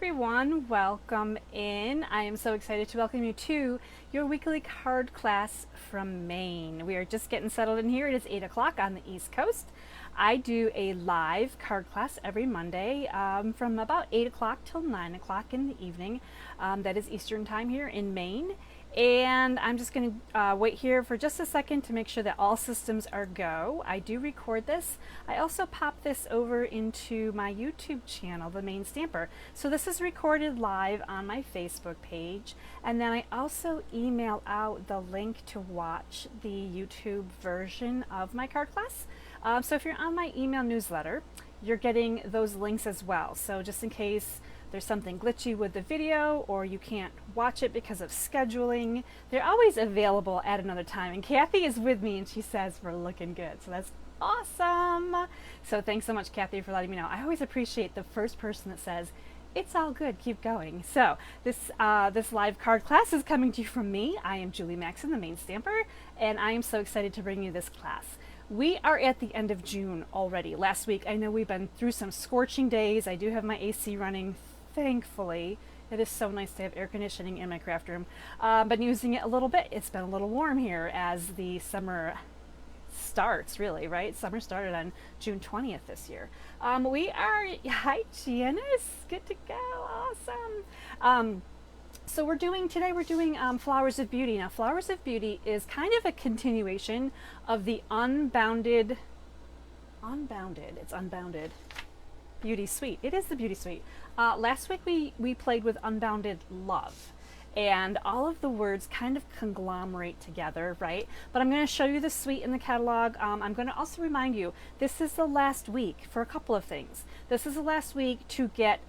everyone, welcome in. I am so excited to welcome you to your weekly card class from Maine. We are just getting settled in here. It is 8 o'clock on the East Coast. I do a live card class every Monday from about 8 o'clock till 9 o'clock in the evening. That is Eastern time here in Maine. And I'm just going to wait here for just a second to make sure that all systems are go. I do record this. I also pop this over into my YouTube channel, The Maine Stamper. So this is recorded live on my Facebook page. And then I also email out the link to watch the YouTube version of my card class. So if you're on my email newsletter, you're getting those links as well. So just in case there's something glitchy with the video or you can't watch it because of scheduling, they're always available at another time. And Kathy is with me and she says we're looking good. So that's awesome. So thanks so much, Kathy, for letting me know. I always appreciate the first person that says, it's all good, keep going. So this live card class is coming to you from me. I am Julie Maxon, the Maine Stamper, and I am so excited to bring you this class. We are at the end of June already. Last week, I know we've been through some scorching days. I do have my AC running, thankfully. It is so nice to have air conditioning in my craft room. Been using it a little bit. It's been a little warm here as the summer starts, really, right? Summer started on June 20th this year. Hi Janice, good to go, awesome. So today we're doing Flowers of Beauty. Now Flowers of Beauty is kind of a continuation of the Unbounded Beauty Suite. It is the Beauty Suite. Last week we played with Unbounded Love, and all of the words kind of conglomerate together, right? But I'm going to show you the suite in the catalog. I'm going to also remind you, this is the last week for a couple of things. This is the last week to get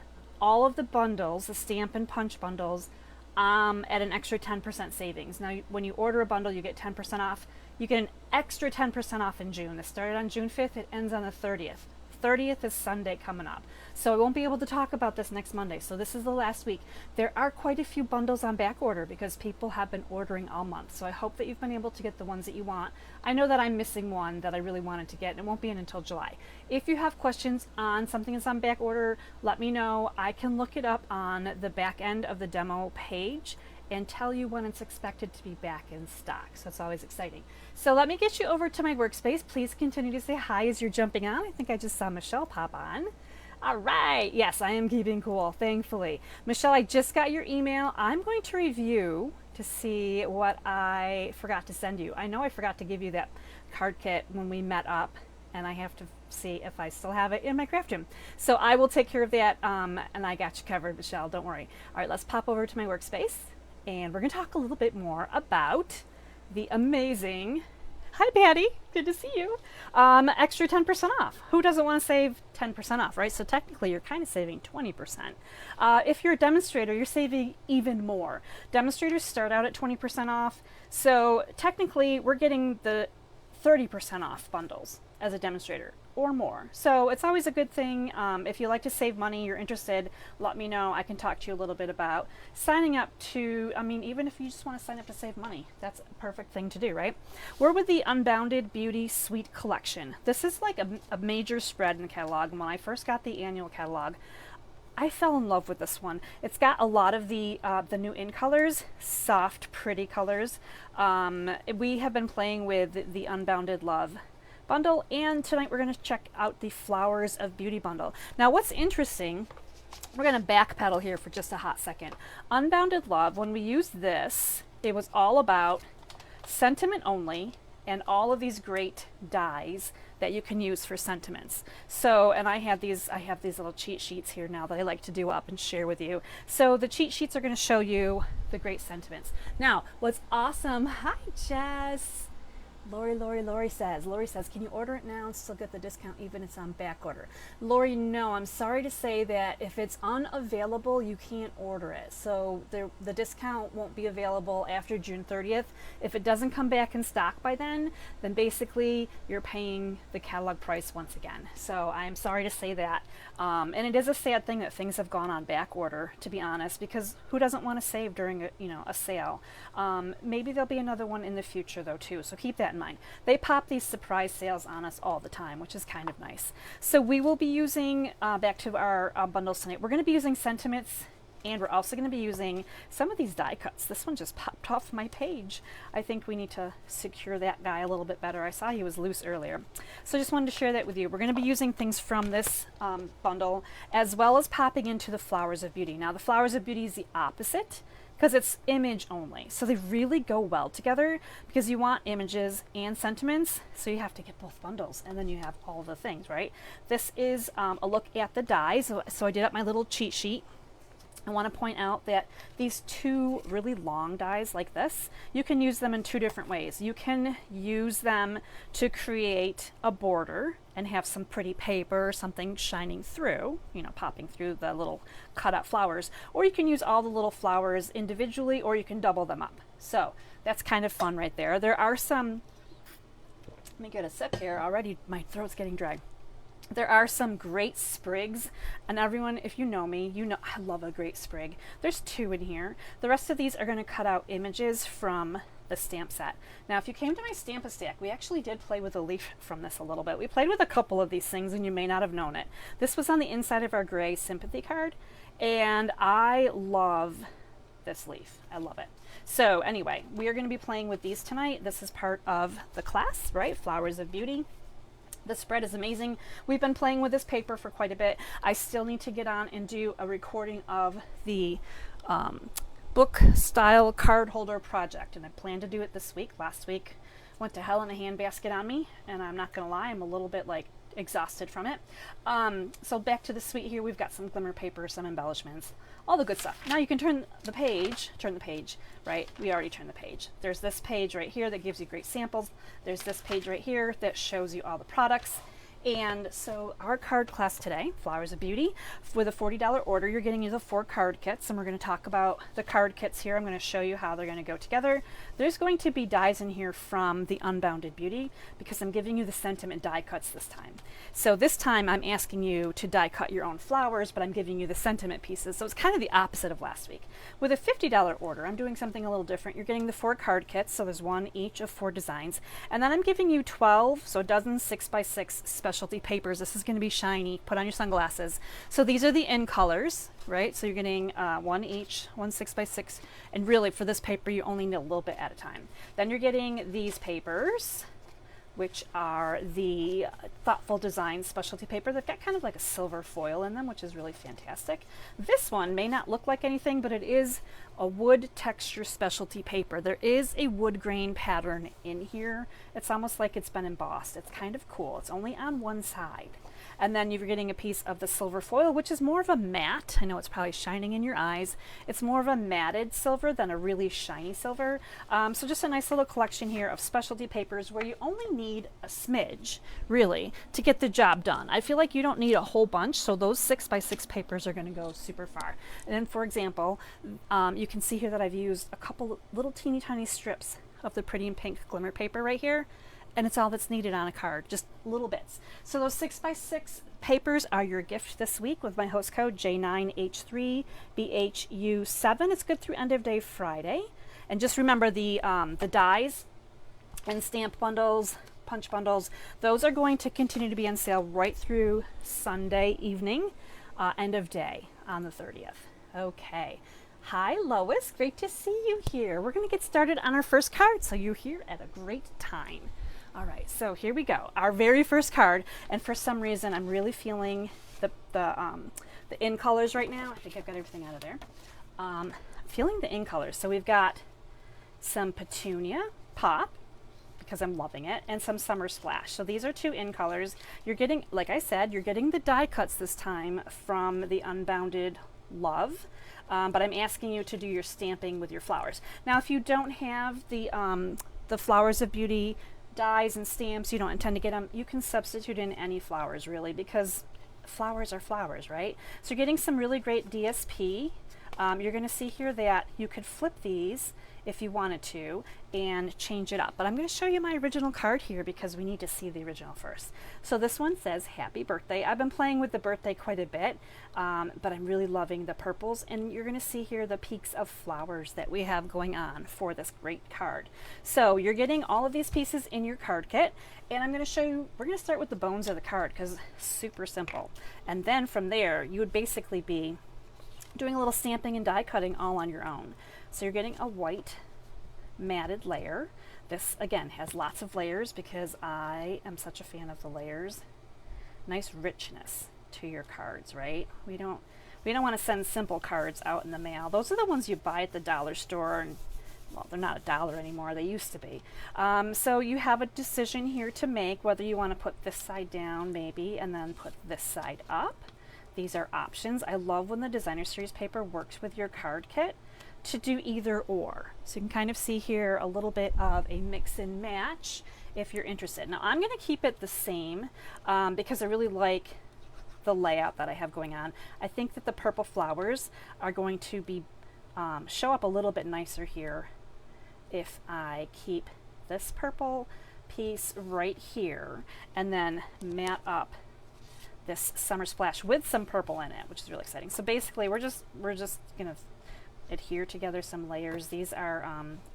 all of the bundles, the stamp and punch bundles, at an extra 10% savings. Now, when you order a bundle, you get 10% off. You get an extra 10% off in June. This started on June 5th. It ends on the 30th. 30th is Sunday coming up. So I won't be able to talk about this next Monday. So this is the last week. There are quite a few bundles on back order because people have been ordering all month. So I hope that you've been able to get the ones that you want. I know that I'm missing one that I really wanted to get, and it won't be in until July. If you have questions on something that's on back order, let me know. I can look it up on the back end of the demo page and tell you when it's expected to be back in stock. So it's always exciting. So let me get you over to my workspace. Please continue to say hi as you're jumping on. I think I just saw Michelle pop on. All right, yes, I am keeping cool, thankfully. Michelle, I just got your email. I'm going to review to see what I forgot to send you. I know I forgot to give you that card kit when we met up, and I have to see if I still have it in my craft room. So I will take care of that, and I got you covered, Michelle, don't worry. All right, let's pop over to my workspace. And we're going to talk a little bit more about the amazing, hi Patty, good to see you, extra 10% off. Who doesn't want to save 10% off, right? So technically you're kind of saving 20%. If you're a demonstrator, you're saving even more. Demonstrators start out at 20% off. So technically we're getting the 30% off bundles as a demonstrator or more. So it's always a good thing. If you like to save money, you're interested, let me know. I can talk to you a little bit about signing up to, even if you just want to sign up to save money, that's a perfect thing to do, right? We're with the Unbounded Beauty Suite collection. This is like a major spread in the catalog. And when I first got the annual catalog, I fell in love with this one. It's got a lot of the new in colors, soft, pretty colors. We have been playing with the Unbounded Love Bundle, and tonight we're going to check out the Flowers of Beauty Bundle. Now what's interesting, we're going to backpedal here for just a hot second. Unbounded Love, when we used this, it was all about sentiment only and all of these great dies that you can use for sentiments. So, and I have these little cheat sheets here now that I like to do up and share with you. So the cheat sheets are going to show you the great sentiments. Now, what's awesome, hi Jess. Lori says, can you order it now and still get the discount even if it's on back order? Lori, no, I'm sorry to say that if it's unavailable, you can't order it. So the discount won't be available after June 30th. If it doesn't come back in stock by then basically you're paying the catalog price once again. So I'm sorry to say that. And it is a sad thing that things have gone on back order, to be honest, because who doesn't want to save during a sale? Maybe there'll be another one in the future though too. So keep that in mind. They pop these surprise sales on us all the time, which is kind of nice. So we will be using, back to our bundles tonight, we're going to be using sentiments, and we're also going to be using some of these die cuts. This one just popped off my page. I think we need to secure that guy a little bit better. I saw he was loose earlier. So I just wanted to share that with you. We're going to be using things from this bundle, as well as popping into the Flowers of Beauty. Now the Flowers of Beauty is the opposite, because it's image only. So they really go well together, because you want images and sentiments, so you have to get both bundles, and then you have all the things, right? This is a look at the dies. So I did up my little cheat sheet. I want to point out that these two really long dies like this, you can use them in two different ways. You can use them to create a border and have some pretty paper, something shining through, you know, popping through the little cut out flowers, or you can use all the little flowers individually, or you can double them up. So that's kind of fun right there. There are some, let me get a sip here, already my throat's getting dry. There are some great sprigs, and everyone, if you know me, you know I love a great sprig. There's two in here. The rest of these are going to cut out images from the stamp set. Now, if you came to my Stamp-A-Stack, we actually did play with a leaf from this a little bit. We played with a couple of these things, and you may not have known it. This was on the inside of our gray sympathy card, and I love this leaf. I love it. So anyway, we are going to be playing with these tonight. This is part of the class, right? Flowers of Beauty. The spread is amazing. We've been playing with this paper for quite a bit. I still need to get on and do a recording of the book style card holder project, and I plan to do it this week. Last week went to hell in a handbasket on me, and I'm not gonna lie, I'm a little bit like exhausted from it. So back to the suite here, we've got some glimmer paper, some embellishments, all the good stuff. Now you can turn the page, right? We already turned the page. There's this page right here that gives you great samples. There's this page right here that shows you all the products. And so our card class today, Flowers of Beauty, with a $40 order, you're getting the 4 card kits, and we're going to talk about the card kits here. I'm going to show you how they're going to go together. There's going to be dies in here from the Unbounded Beauty, because I'm giving you the sentiment die cuts this time. So this time I'm asking you to die cut your own flowers, but I'm giving you the sentiment pieces. So it's kind of the opposite of last week. With a $50 order, I'm doing something a little different. You're getting the 4 card kits, so there's one each of 4 designs. And then I'm giving you 12, so a dozen 6x6 specialty papers. This is going to be shiny. Put on your sunglasses. So these are the in colors, right? So you're getting one each, one 6x6, and really for this paper you only need a little bit at a time. Then you're getting these papers, which are the Thoughtful Design specialty paper. They've got kind of like a silver foil in them, which is really fantastic. This one may not look like anything, but it is a wood texture specialty paper. There is a wood grain pattern in here. It's almost like it's been embossed. It's kind of cool. It's only on one side. And then you're getting a piece of the silver foil, which is more of a matte. I know it's probably shining in your eyes. It's more of a matted silver than a really shiny silver. So just a nice little collection here of specialty papers where you only need a smidge, really, to get the job done. I feel like you don't need a whole bunch, so those 6x6 papers are going to go super far. And then, for example, you can see here that I've used a couple little teeny tiny strips of the Pretty in Pink glimmer paper right here. And it's all that's needed on a card, just little bits. So those 6x6 papers are your gift this week with my host code J9H3BHU7. It's good through end of day Friday. And just remember the dies and stamp bundles, punch bundles, those are going to continue to be on sale right through Sunday evening, end of day on the 30th. Okay. Hi Lois, great to see you here. We're going to get started on our first card, so you're here at a great time. All right, so here we go. Our very first card, and for some reason I'm really feeling the in colors right now. I think I've got everything out of there. Feeling the in colors. So we've got some Petunia Pop, because I'm loving it, and some Summer Splash. So these are 2 in colors. You're getting, like I said, you're getting the die cuts this time from the Unbounded Love, but I'm asking you to do your stamping with your flowers. Now, if you don't have the Flowers of Beauty dies and stamps, you don't intend to get them, you can substitute in any flowers, really, because flowers are flowers, right? So you're getting some really great DSP You're going to see here that you could flip these if you wanted to and change it up. But I'm going to show you my original card here because we need to see the original first. So this one says happy birthday. I've been playing with the birthday quite a bit, but I'm really loving the purples, and you're going to see here the peaks of flowers that we have going on for this great card. So you're getting all of these pieces in your card kit, and I'm going to show you, we're going to start with the bones of the card because it's super simple. And then from there, you would basically be doing a little stamping and die cutting all on your own. So you're getting a white matted layer. This again has lots of layers because I am such a fan of the layers. Nice richness to your cards, right? We don't want to send simple cards out in the mail. Those are the ones you buy at the dollar store, and well, they're not $1 anymore. They used to be. So you have a decision here to make whether you want to put this side down maybe and then put this side up. These are options. I love when the Designer Series paper works with your card kit to do either or. So you can kind of see here a little bit of a mix and match if you're interested. Now I'm going to keep it the same because I really like the layout that I have going on. I think that the purple flowers are going to be show up a little bit nicer here if I keep this purple piece right here and then mat up this summer splash with some purple in it, which is really exciting. So basically we're just gonna adhere together some layers. These are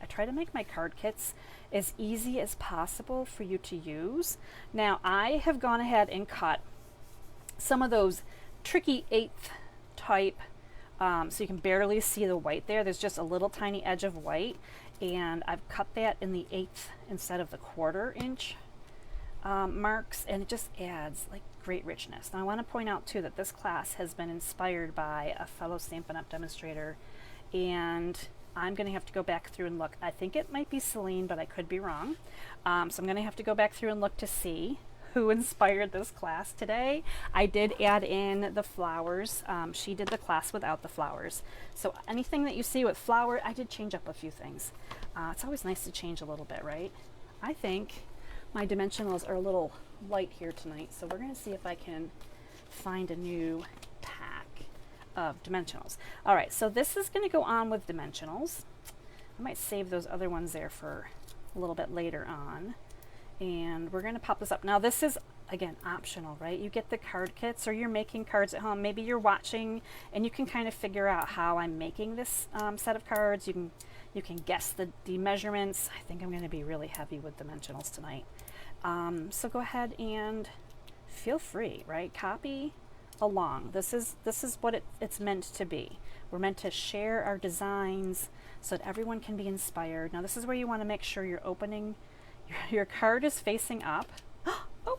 I try to make my card kits as easy as possible for you to use. Now I have gone ahead and cut some of those tricky 1/8 type so you can barely see the white there. There's just a little tiny edge of white, and I've cut that in the 1/8 instead of the 1/4 inch marks, and it just adds like great richness. Now I want to point out too that this class has been inspired by a fellow Stampin' Up demonstrator, and I'm going to have to go back through and look. I think it might be Selene, but I could be wrong. So I'm going to have to go back through and look to see who inspired this class today. I did add in the flowers. She did the class without the flowers. So anything that you see with flower, I did change up a few things. It's always nice to change a little bit, right? I think my dimensionals are a little light here tonight, so we're going to see if I can find a new pack of dimensionals. All right, so this is going to go on with dimensionals. I might save those other ones there for a little bit later on. And we're going to pop this up. Now this is, again, optional, right? You get the card kits, or you're making cards at home. Maybe you're watching and you can kind of figure out how I'm making this set of cards. You can guess the measurements. I think I'm going to be really heavy with dimensionals tonight. So go ahead and feel free, right? Copy along. This is what it's meant to be. We're meant to share our designs so that everyone can be inspired. Now this is where you want to make sure you're opening your card is facing up. Oh,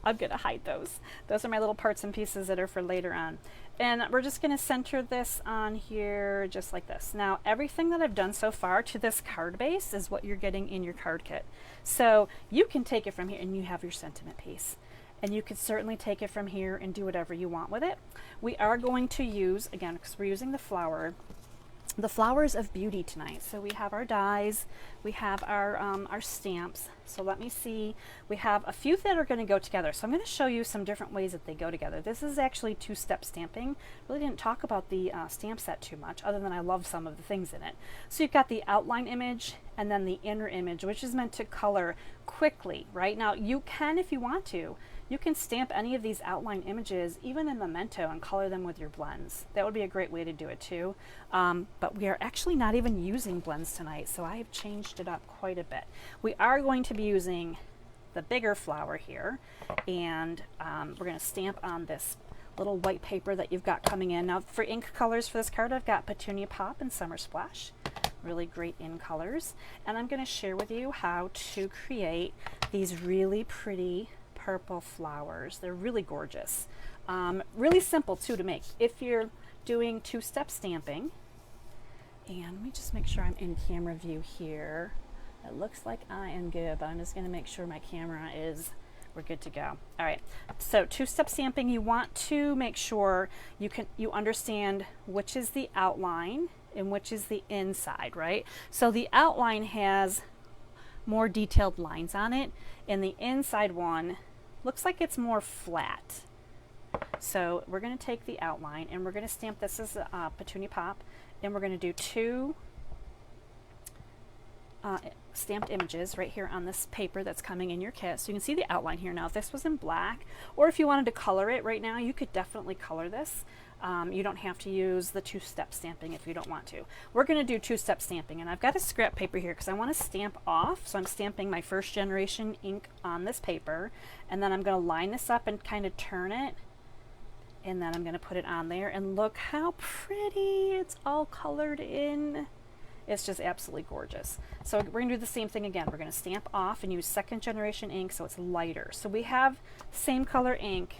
I'm gonna hide those. Those are my little parts and pieces that are for later on. And we're just gonna center this on here just like this. Now everything that I've done so far to this card base is what you're getting in your card kit. So you can take it from here and you have your sentiment piece. And you could certainly take it from here and do whatever you want with it. We are going to use, again, because we're using the flowers of beauty tonight. So we have our dies, we have our stamps. So let me see, we have a few that are going to go together. So I'm going to show you some different ways that they go together. This is actually 2-step stamping. Really didn't talk about the stamp set too much, other than I love some of the things in it. So you've got the outline image and then the inner image, which is meant to color quickly, right? Now you can, if you want to, you can stamp any of these outline images even in Memento and color them with your blends. That would be a great way to do it too. But we are actually not even using blends tonight, so I have changed it up quite a bit. We are going to be using the bigger flower here, and we're going to stamp on this little white paper that you've got coming in. Now for ink colors for this card, I've got Petunia Pop and Summer Splash. Really great in colors. And I'm going to share with you how to create these really pretty purple flowers. They're really gorgeous. Really simple too to make if you're doing 2-step stamping. And let me just make sure I'm in camera view here. It looks like I am good, but I'm just going to make sure my camera is, we're good to go. All right, so 2-step stamping, you want to make sure you understand which is the outline and which is the inside, right? So the outline has more detailed lines on it, and the inside one looks like it's more flat. So we're going to take the outline and we're going to stamp this as a Petunia Pop, and we're going to do 2 stamped images right here on this paper that's coming in your kit. So you can see the outline here. Now if this was in black, or if you wanted to color it right now, you could definitely color this. You don't have to use the 2-step stamping if you don't want to. We're going to do 2-step stamping, and I've got a scrap paper here because I want to stamp off. So I'm stamping my first generation ink on this paper, and then I'm going to line this up and kind of turn it, and then I'm going to put it on there, and look how pretty it's all colored in. It's just absolutely gorgeous. So we're going to do the same thing again. We're going to stamp off and use 2nd generation ink so it's lighter. So we have same color ink.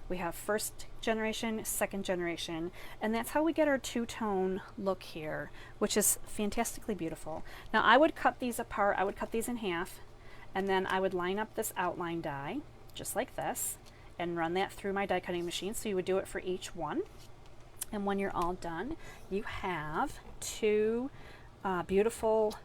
We have 1st generation, 2nd generation, and that's how we get our 2-tone look here, which is fantastically beautiful. Now I would cut these apart. I would cut these in half, and then I would line up this outline die just like this and run that through my die cutting machine. So you would do it for each one. And when you're all done, you have 2 beautiful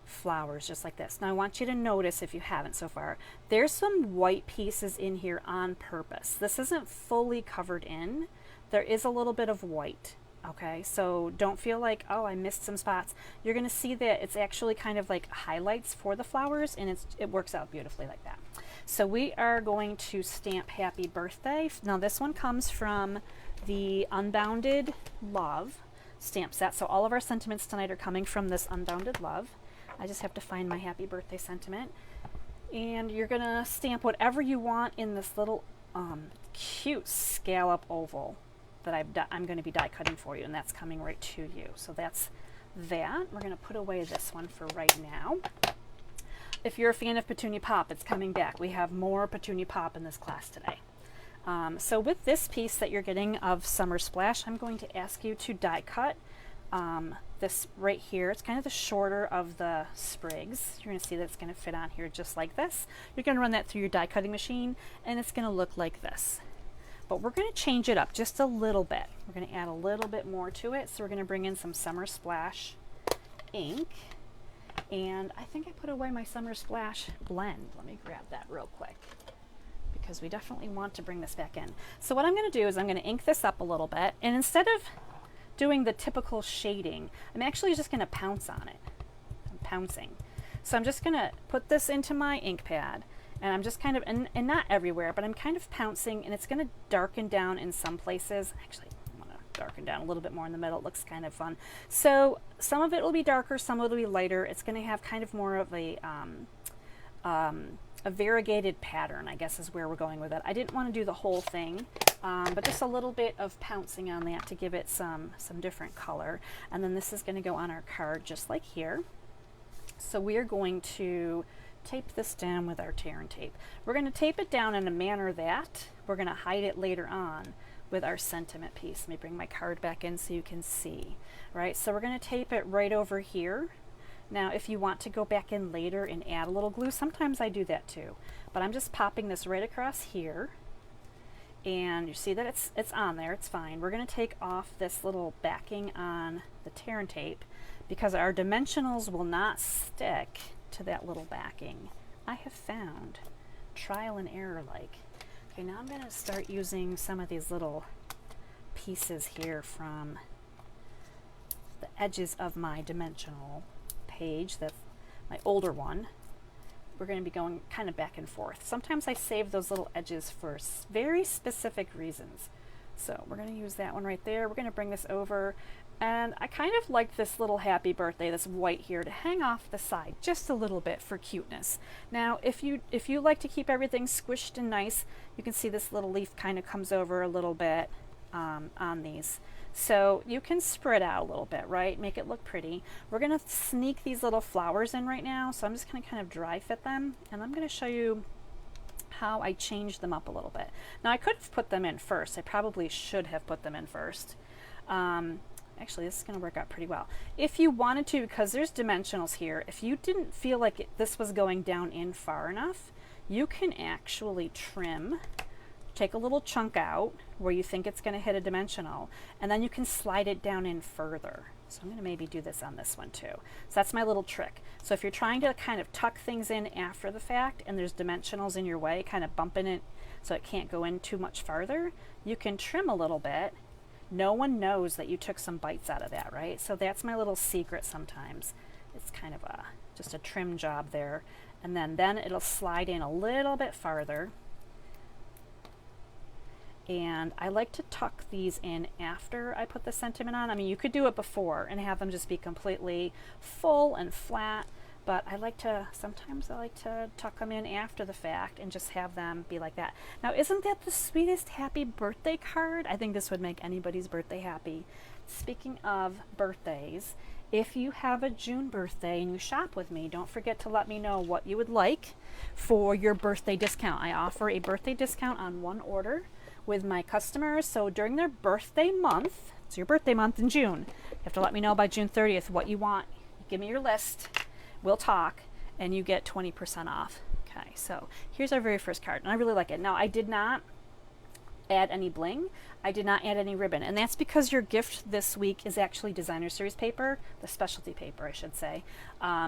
flowers just like this. Now I want you to notice, if you haven't so far, there's some white pieces in here on purpose. This isn't fully covered in. There is a little bit of white. Okay, so don't feel like, oh, I missed some spots. You're going to see that it's actually kind of like highlights for the flowers, and it works out beautifully like that. So we are going to stamp Happy Birthday. Now this one comes from the Unbounded Love stamp set. So all of our sentiments tonight are coming from this Unbounded Love. I just have to find my Happy Birthday sentiment. And you're going to stamp whatever you want in this little cute scallop oval that I'm going to be die cutting for you, and that's coming right to you. So that's that. We're going to put away this one for right now. If you're a fan of Petunia Pop, it's coming back. We have more Petunia Pop in this class today. So with this piece that you're getting of Summer Splash, I'm going to ask you to die cut this right here. It's kind of the shorter of the sprigs. You're going to see that it's going to fit on here just like this. You're going to run that through your die cutting machine, and it's going to look like this. But we're going to change it up just a little bit. We're going to add a little bit more to it. So we're going to bring in some Summer Splash ink. And I think I put away my Summer Splash blend. Let me grab that real quick, because we definitely want to bring this back in. So what I'm going to do is I'm going to ink this up a little bit, and instead of doing the typical shading, I'm actually just going to pounce on it. I'm pouncing. So I'm just going to put this into my ink pad, and I'm just kind of, and not everywhere, but I'm kind of pouncing, and it's going to darken down in some places. Actually, I'm going to darken down a little bit more in the middle. It looks kind of fun. So some of it will be darker, some of it will be lighter. It's going to have kind of more of a variegated pattern, I guess is where we're going with it. I didn't want to do the whole thing, but just a little bit of pouncing on that to give it some different color. And then this is going to go on our card just like here. So we are going to tape this down with our tear and tape. We're going to tape it down in a manner that we're going to hide it later on with our sentiment piece. Let me bring my card back in so you can see. Right, so we're going to tape it right over here. Now if you want to go back in later and add a little glue, sometimes I do that too, but I'm just popping this right across here, and you see that it's on there. It's fine. We're going to take off this little backing on the tear and tape because our dimensionals will not stick to that little backing. I have found, trial and error like. Okay, now I'm going to start using some of these little pieces here from the edges of my dimensional page, that's my older one. We're going to be going kind of back and forth. Sometimes I save those little edges for very specific reasons. So we're going to use that one right there. We're going to bring this over, and I kind of like this little happy birthday, this white here, to hang off the side just a little bit for cuteness. Now if you like to keep everything squished and nice, you can see this little leaf kind of comes over a little bit on these. So you can spread out a little bit, right? Make it look pretty. We're going to sneak these little flowers in right now, so I'm just going to kind of dry fit them, and I'm going to show you how I change them up a little bit. Now I could have put them in first. I probably should have put them in first. Actually, this is going to work out pretty well. If you wanted to, because there's dimensionals here, if you didn't feel like this was going down in far enough, you can actually trim. Take a little chunk out where you think it's going to hit a dimensional, and then you can slide it down in further. So I'm going to maybe do this on this one too. So that's my little trick. So if you're trying to kind of tuck things in after the fact and there's dimensionals in your way, kind of bumping it, so it can't go in too much farther. You can trim a little bit. No one knows that you took some bites out of that, right? So that's my little secret sometimes. It's kind of just a trim job there. And then it'll slide in a little bit farther. And I like to tuck these in after I put the sentiment on. I mean, you could do it before and have them just be completely full and flat, but sometimes I like to tuck them in after the fact and just have them be like that. Now, isn't that the sweetest happy birthday card? I think this would make anybody's birthday happy. Speaking of birthdays, if you have a June birthday and you shop with me, don't forget to let me know what you would like for your birthday discount. I offer a birthday discount on one order with my customers. So during their birthday month, it's your birthday month in June, you have to let me know by June 30th what you want. Give me your list, we'll talk, and you get 20% off. Okay, so here's our very first card, and I really like it. Now, I did not add any bling. I did not add any ribbon, and that's because your gift this week is actually designer series paper, the specialty paper I should say.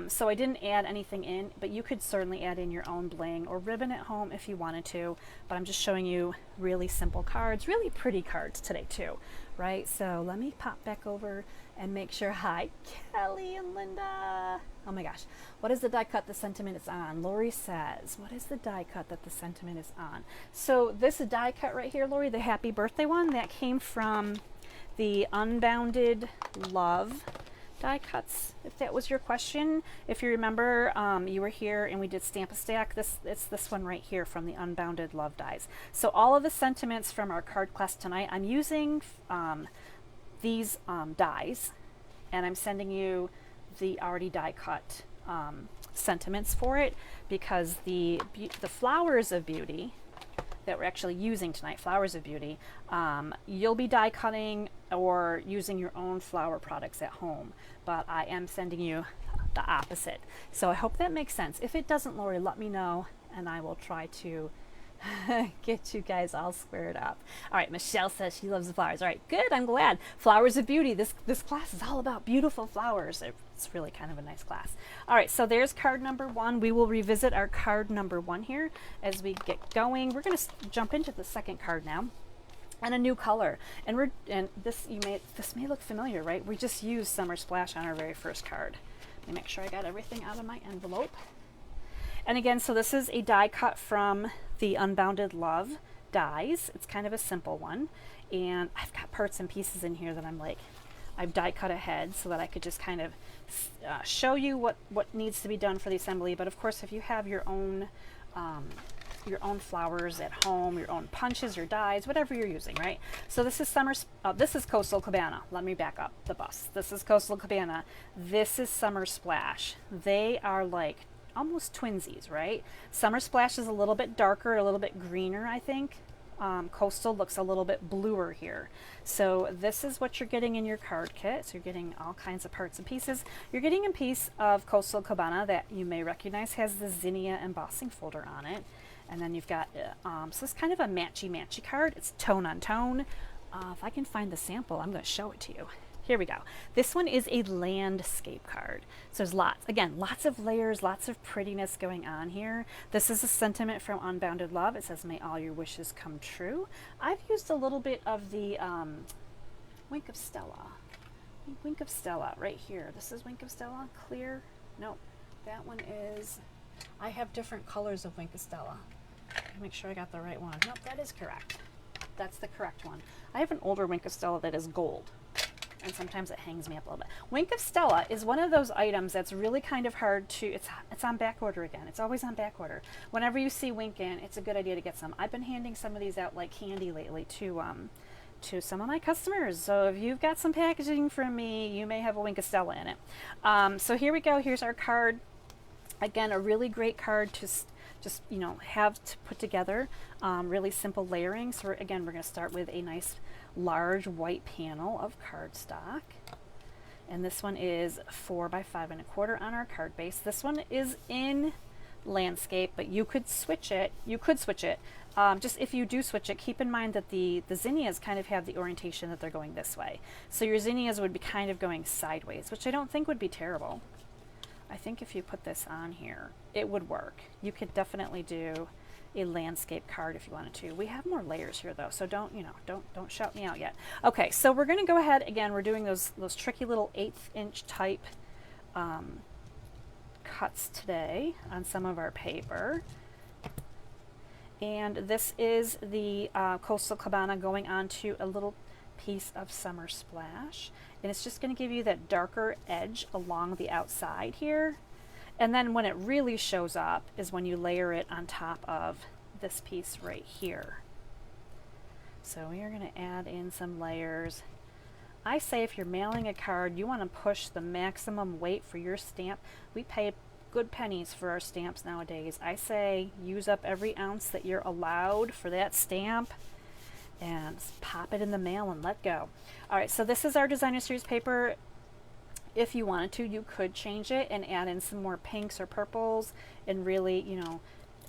So I didn't add anything in, but you could certainly add in your own bling or ribbon at home if you wanted to, but I'm just showing you really simple cards, really pretty cards today too, right? So let me pop back over and make sure. Hi, Kelly and Linda. Oh my gosh, what is the die cut the sentiment is on? Lori says, what is the die cut that the sentiment is on? So this die cut right here, Lori, the happy birthday one, that came from the Unbounded Love die cuts, if that was your question. If you remember, you were here and we did Stamp a Stack. It's this one right here from the Unbounded Love dies. So all of the sentiments from our card class tonight, I'm using these dies, and I'm sending you the already die cut sentiments for it, because the flowers of beauty that we're actually using tonight, flowers of beauty, you'll be die cutting or using your own flower products at home, but I am sending you the opposite. So I hope that makes sense. If it doesn't, Lori, let me know and I will try to get you guys all squared up. All right, Michelle says she loves the flowers. All right, good, I'm glad. Flowers of beauty. This class is all about beautiful flowers. It's really kind of a nice class. All right, so there's card number one. We will revisit our card number one here as we get going. We're going to jump into the second card now, and a new color. And this may look familiar, right? We just used Summer Splash on our very first card. Let me make sure I got everything out of my envelope. And again, so this is a die cut from the Unbounded Love dies. It's kind of a simple one. And I've got parts and pieces in here that I've die cut ahead so that I could just kind of show you what needs to be done for the assembly. But of course, if you have your own flowers at home, your own punches, your dies, whatever you're using, right? So this is this is Coastal Cabana. Let me back up the bus. This is Coastal Cabana. This is Summer Splash. They are like almost twinsies, right? Summer Splash is a little bit darker, a little bit greener, I think. Coastal looks a little bit bluer here. So this is what you're getting in your card kit. So you're getting all kinds of parts and pieces. You're getting a piece of Coastal Cabana that you may recognize has the zinnia embossing folder on it. And then you've got, so it's kind of a matchy card. It's tone on tone. If I can find the sample, I'm going to show it to you. Here we go. This one is a landscape card. So there's lots of layers, lots of prettiness going on here. This is a sentiment from Unbounded Love. It says, may all your wishes come true. I've used a little bit of the Wink of Stella. Wink of Stella right here. This is Wink of Stella, clear. No, that one is, I have different colors of Wink of Stella. Make sure I got the right one. Nope, that is correct. That's the correct one. I have an older Wink of Stella that is gold, and sometimes it hangs me up a little bit. Wink of Stella is one of those items that's really kind of hard to, it's on back order again. It's always on back order. Whenever you see Winkin, it's a good idea to get some. I've been handing some of these out like candy lately to some of my customers. So if you've got some packaging from me, you may have a Wink of Stella in it. So here we go. Here's our card. Again, a really great card to just have to put together. Really simple layering. So again, we're going to start with a nice large white panel of cardstock, and this one is 4 by 5 1/4 on our card base. This one is in landscape, but you could switch it. Just if you do switch it, keep in mind that the zinnias kind of have the orientation that they're going this way. So your zinnias would be kind of going sideways, which I don't think would be terrible. I think if you put this on here, it would work. You could definitely do a landscape card if you wanted to. We have more layers here though, so don't, you know, don't shout me out yet. Okay, so we're going to go ahead again. We're doing those tricky little 1/8 inch type cuts today on some of our paper. And this is the Coastal Cabana going onto a little piece of Summer Splash, and it's just going to give you that darker edge along the outside here. And then when it really shows up is when you layer it on top of this piece right here. So we are going to add in some layers. I say if you're mailing a card, you want to push the maximum weight for your stamp. We pay good pennies for our stamps nowadays. I say use up every ounce that you're allowed for that stamp and pop it in the mail and let go. All right, so this is our designer series paper. If you wanted to, you could change it and add in some more pinks or purples, and really, you know,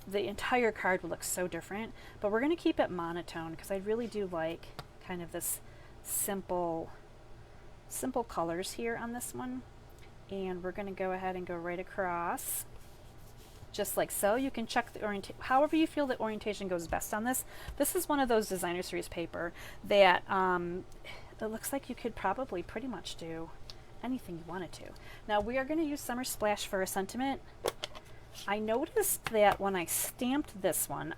the entire card will look so different. But we're going to keep it monotone because I really do like kind of this simple colors here on this one. And we're going to go ahead and go right across, just like so. You can check the orientation, however you feel the orientation goes best on this. This is one of those designer series paper that it looks like you could probably pretty much do anything you wanted to. Now we are going to use Summer Splash for a sentiment. I noticed that when I stamped this one,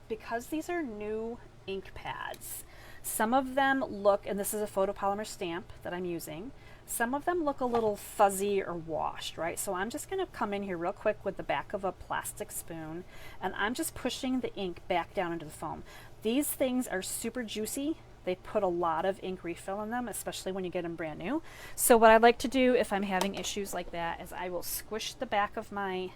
because these are new ink pads, some of them look, and this is a photopolymer stamp that I'm using, some of them look a little fuzzy or washed, right? So I'm just going to come in here real quick with the back of a plastic spoon, and I'm just pushing the ink back down into the foam. These things are super juicy. They put a lot of ink refill in them, especially when you get them brand new. So what I like to do if I'm having issues like that is I will squish the back of my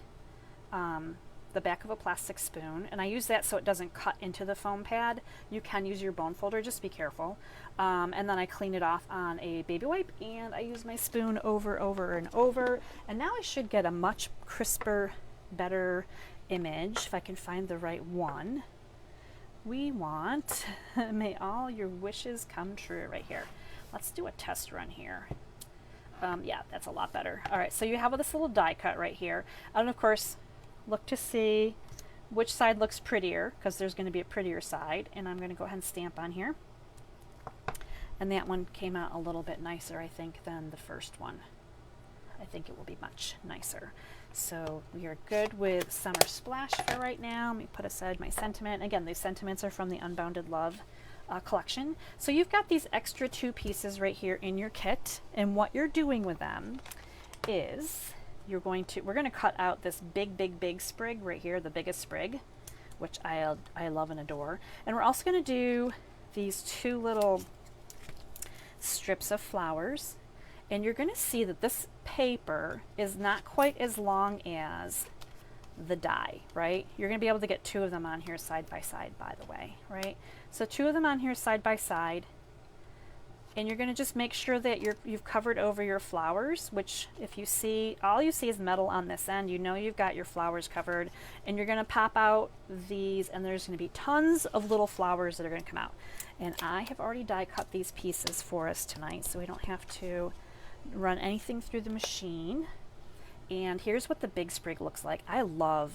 the back of a plastic spoon, and I use that so it doesn't cut into the foam pad. You can use your bone folder, just be careful. And then I clean it off on a baby wipe, and I use my spoon over and over, and now I should get a much crisper, better image if I can find the right one. We want may all your wishes come true right here. Let's do a test run here. Yeah, that's a lot better. All right, so you have this little die cut right here, and of course look to see which side looks prettier, because there's going to be a prettier side, and I'm going to go ahead and stamp on here. And that one came out a little bit nicer, I think, than the first one. I think it will be much nicer. So we are good with Summer Splash for right now. Let me put aside my sentiment. Again, these sentiments are from the Unbounded Love collection. So you've got these extra 2 pieces right here in your kit, and what you're doing with them is we're going to cut out this big sprig right here, the biggest sprig, which I love and adore. And we're also going to do these 2 little strips of flowers, and you're going to see that this paper is not quite as long as the die, right? You're going to be able to get 2 of them on here side by side, by the way, right? So 2 of them on here side by side, and you're going to just make sure that you've covered over your flowers, which if you see, all you see is metal on this end, you know you've got your flowers covered, and you're going to pop out these, and there's going to be tons of little flowers that are going to come out. And I have already die cut these pieces for us tonight, so we don't have to run anything through the machine. And here's what the big sprig looks like. I love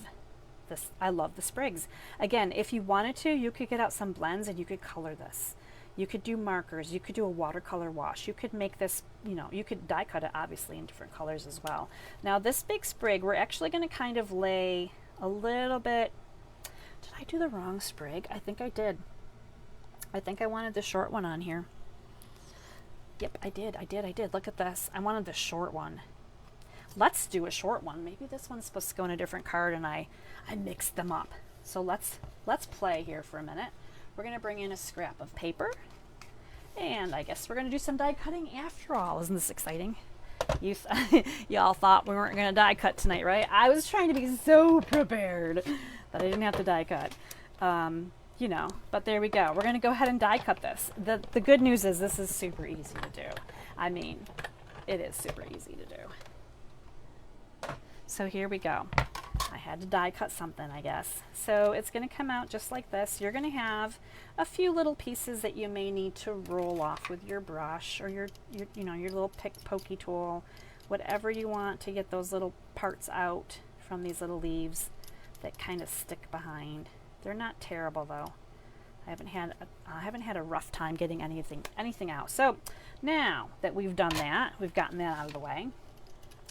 this. I love the sprigs. Again, if you wanted to, you could get out some blends and you could color this. You could do markers, you could do a watercolor wash, you could make this, you know, you could die cut it obviously in different colors as well. Now this big sprig, we're actually going to kind of lay a little bit. Did I do the wrong sprig? I think I did. I think I wanted the short one on here. Yep, I did. Look at this. I wanted the short one. Let's do a short one. Maybe this one's supposed to go in a different card and I mixed them up. So let's play here for a minute. We're going to bring in a scrap of paper, and I guess we're going to do some die cutting after all. Isn't this exciting? Y'all thought we weren't going to die cut tonight, right? I was trying to be so prepared that I didn't have to die cut. You know, but there we go. We're going to go ahead and die cut this. The good news is this is super easy to do. I mean, it is super easy to do. So here we go. I had to die cut something, I guess. So it's going to come out just like this. You're going to have a few little pieces that you may need to roll off with your brush or your little pokey tool, whatever you want to get those little parts out from these little leaves that kind of stick behind. They're not terrible though. I haven't had a rough time getting anything out. So now that we've done that, we've gotten that out of the way,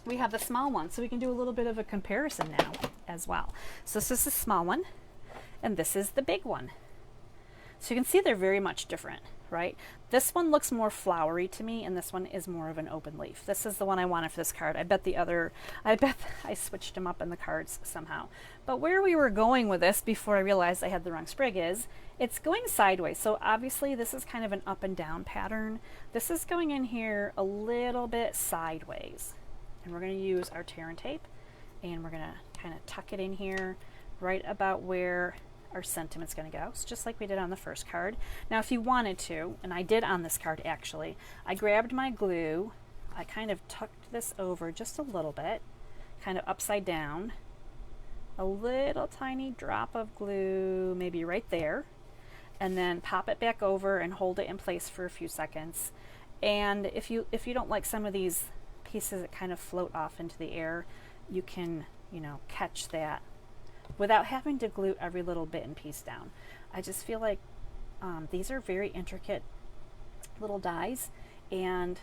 we have the small one, so we can do a little bit of a comparison now as well. So this is the small one, and this is the big one. So you can see they're very much different, right? This one looks more flowery to me, and this one is more of an open leaf. This is the one I wanted for this card. I bet I switched them up in the cards somehow. But where we were going with this before I realized I had the wrong sprig is, it's going sideways. So obviously this is kind of an up and down pattern. This is going in here a little bit sideways. And we're going to use our tear and tape, and we're going to kind of tuck it in here right about where our sentiment's going to go. So just like we did on the first card. Now if you wanted to, and I did on this card actually, I grabbed my glue, I kind of tucked this over just a little bit, kind of upside down, a little tiny drop of glue, maybe right there, and then pop it back over and hold it in place for a few seconds. And if you don't like some of these pieces that kind of float off into the air, you can, catch that without having to glue every little bit and piece down. I just feel like these are very intricate little dies, and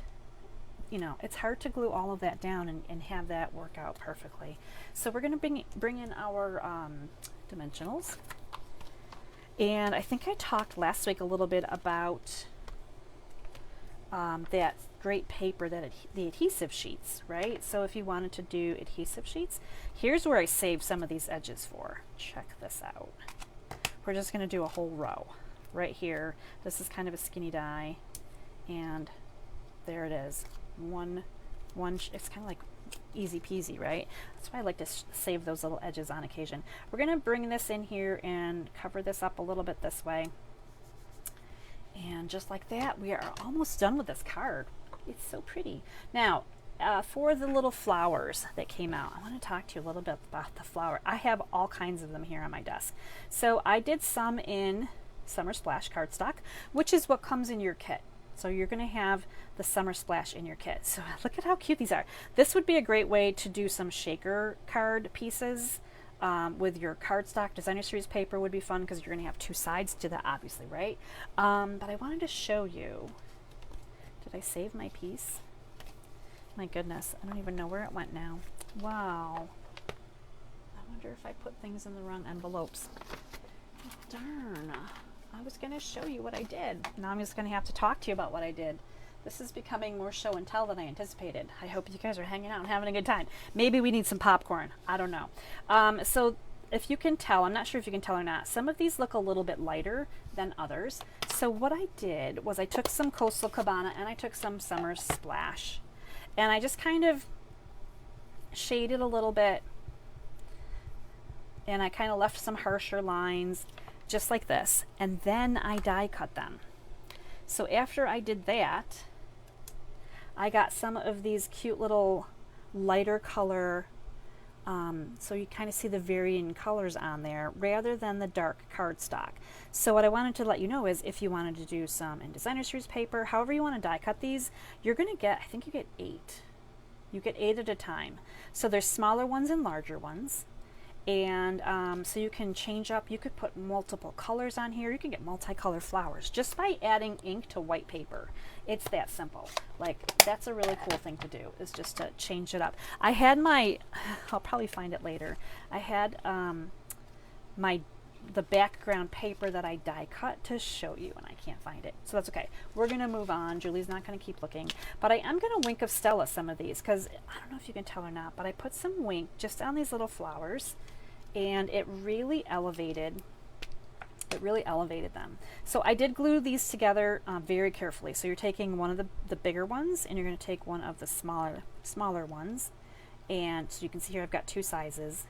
it's hard to glue all of that down and have that work out perfectly. So we're going to bring in our dimensionals, and I think I talked last week a little bit about that great paper, the adhesive sheets, right? So if you wanted to do adhesive sheets, here's where I saved some of these edges for. Check this out. We're just going to do a whole row right here. This is kind of a skinny die, and there it is. One. It's kind of like easy peasy, right? That's why I like to save those little edges on occasion. We're going to bring this in here and cover this up a little bit this way. And just like that, we are almost done with this card. It's so pretty. Now, for the little flowers that came out, I want to talk to you a little bit about the flower. I have all kinds of them here on my desk. So I did some in Summer Splash cardstock, which is what comes in your kit. So you're going to have the Summer Splash in your kit. So look at how cute these are. This would be a great way to do some shaker card pieces. With your cardstock. Designer series paper would be fun because you're going to have two sides to that, obviously, right? But I wanted to show you. Did I save my piece? My goodness, I don't even know where it went now. Wow. I wonder if I put things in the wrong envelopes. Darn. I was going to show you what I did. Now I'm just going to have to talk to you about what I did. This is becoming more show and tell than I anticipated. I hope you guys are hanging out and having a good time. Maybe we need some popcorn. I don't know. So if you can tell, I'm not sure if you can tell or not, some of these look a little bit lighter than others. So what I did was I took some Coastal Cabana and I took some Summer Splash. And I just kind of shaded a little bit. And I kind of left some harsher lines, just like this. And then I die cut them. So after I did that, I got some of these cute little lighter color, so you kind of see the varying colors on there rather than the dark cardstock. So what I wanted to let you know is if you wanted to do some in designer series paper, however you want to die cut these, you're going to get, I think you get 8. You get 8 at a time. So there's smaller ones and larger ones. And so you can change up, you could put multiple colors on here. You can get multicolor flowers just by adding ink to white paper. It's that simple. Like, that's a really cool thing to do, is just to change it up. I had my, I'll probably find it later. I had the background paper that I die cut to show you, and I can't find it. So that's okay. We're going to move on. Julie's not going to keep looking. But I am going to wink of Stella some of these, because I don't know if you can tell or not, but I put some wink just on these little flowers. And it really elevated them. So I did glue these together very carefully. So you're taking one of the bigger ones, and you're going to take one of the smaller ones. And so you can see here I've got 2 sizes.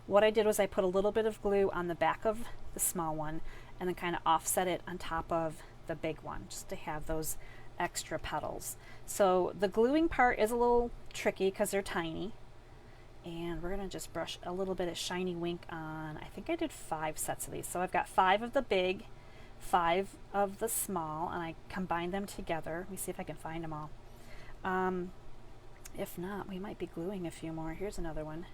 What I did was I put a little bit of glue on the back of the small one, and then kind of offset it on top of the big one, just to have those extra petals. So the gluing part is a little tricky because they're tiny. And we're going to just brush a little bit of shiny wink on, I think I did 5 sets of these. So I've got 5 of the big, 5 of the small, and I combined them together. Let me see if I can find them all. If not, we might be gluing a few more. Here's another one.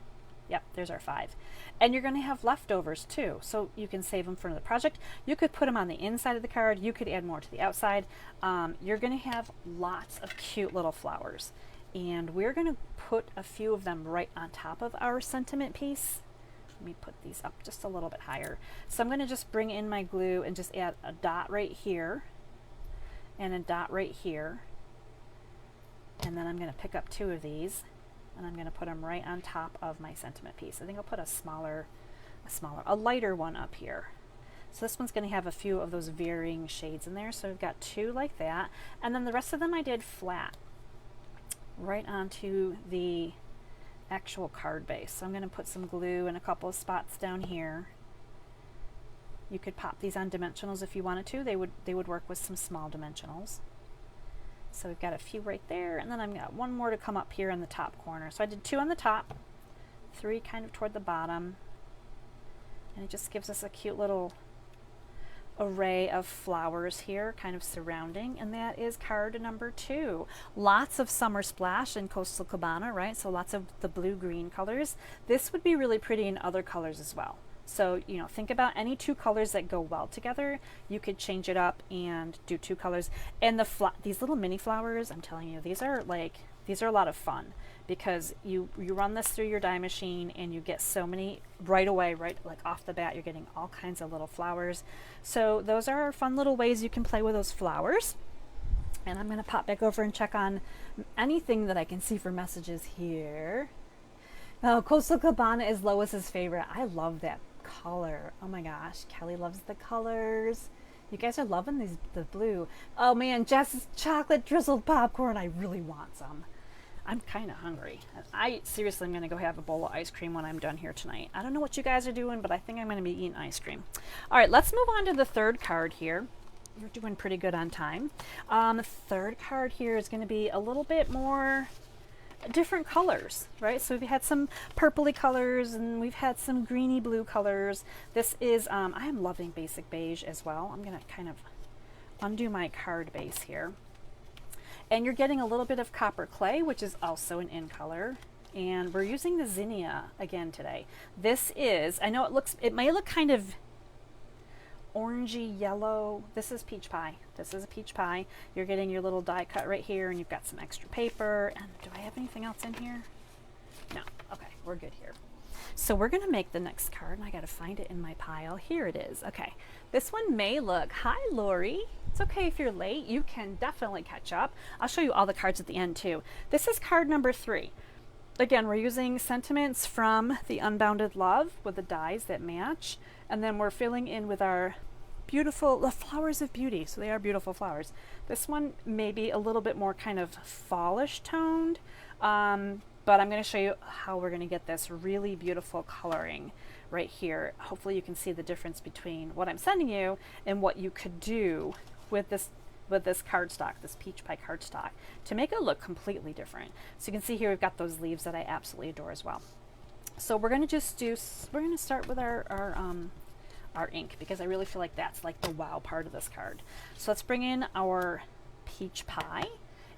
Yep, there's our 5. And you're going to have leftovers too, so you can save them for the project. You could put them on the inside of the card. You could add more to the outside. You're going to have lots of cute little flowers. And we're going to put a few of them right on top of our sentiment piece. Let me put these up just a little bit higher. So I'm going to just bring in my glue and just add a dot right here and a dot right here. And then I'm going to pick up 2 of these and I'm going to put them right on top of my sentiment piece. I think I'll put a lighter one up here. So this one's going to have a few of those varying shades in there. So I've got 2 like that. And then the rest of them I did flat right onto the actual card base. So I'm going to put some glue in a couple of spots down here. You could pop these on dimensionals if you wanted to. They would work with some small dimensionals. So we've got a few right there, and then I've got 1 more to come up here in the top corner. So I did 2 on the top, 3 kind of toward the bottom, and it just gives us a cute little array of flowers here kind of surrounding, and that is card number 2. Lots of summer splash in Coastal Cabana, right? So lots of the blue-green colors. This would be really pretty in other colors as well. So, you know, think about any 2 colors that go well together. You could change it up and do 2 colors. And these little mini flowers, I'm telling you, these are a lot of fun because you run this through your die machine and you get so many right away, right like off the bat, you're getting all kinds of little flowers. So those are fun little ways you can play with those flowers. And I'm going to pop back over and check on anything that I can see for messages here. Oh, Coastal Cabana is Lois's favorite. I love that color. Oh my gosh, Kelly loves the colors. You guys are loving the blue. Oh man, Jess's chocolate drizzled popcorn. I really want some. I'm kind of hungry. I seriously am going to go have a bowl of ice cream when I'm done here tonight. I don't know what you guys are doing, but I think I'm going to be eating ice cream. All right, let's move on to the 3rd card here. You're doing pretty good on time. The 3rd card here is going to be a little bit more different colors, right? So we've had some purpley colors and we've had some greeny blue colors. This is, I am loving basic beige as well. I'm going to kind of undo my card base here. And you're getting a little bit of copper clay, which is also an in color. And we're using the zinnia again today. This is, I know it may look kind of orangey yellow. This is peach pie. This is a peach pie. You're getting your little die cut right here and you've got some extra paper. And do I have anything else in here? No. Okay, we're good here. So we're going to make the next card and I got to find it in my pile. Here it is. Okay. This one may look, hi Lori. It's okay if you're late. You can definitely catch up. I'll show you all the cards at the end too. This is card number 3. Again, we're using sentiments from the Unbounded Love with the dies that match. And then we're filling in with our the flowers of beauty. So they are beautiful flowers. This one may be a little bit more kind of fallish toned, but I'm going to show you how we're going to get this really beautiful coloring right here. Hopefully you can see the difference between what I'm sending you and what you could do with this cardstock, this peach pie cardstock, to make it look completely different. So you can see here we've got those leaves that I absolutely adore as well. So we're going to start with our ink because I really feel like that's like the wow part of this card. So let's bring in our peach pie,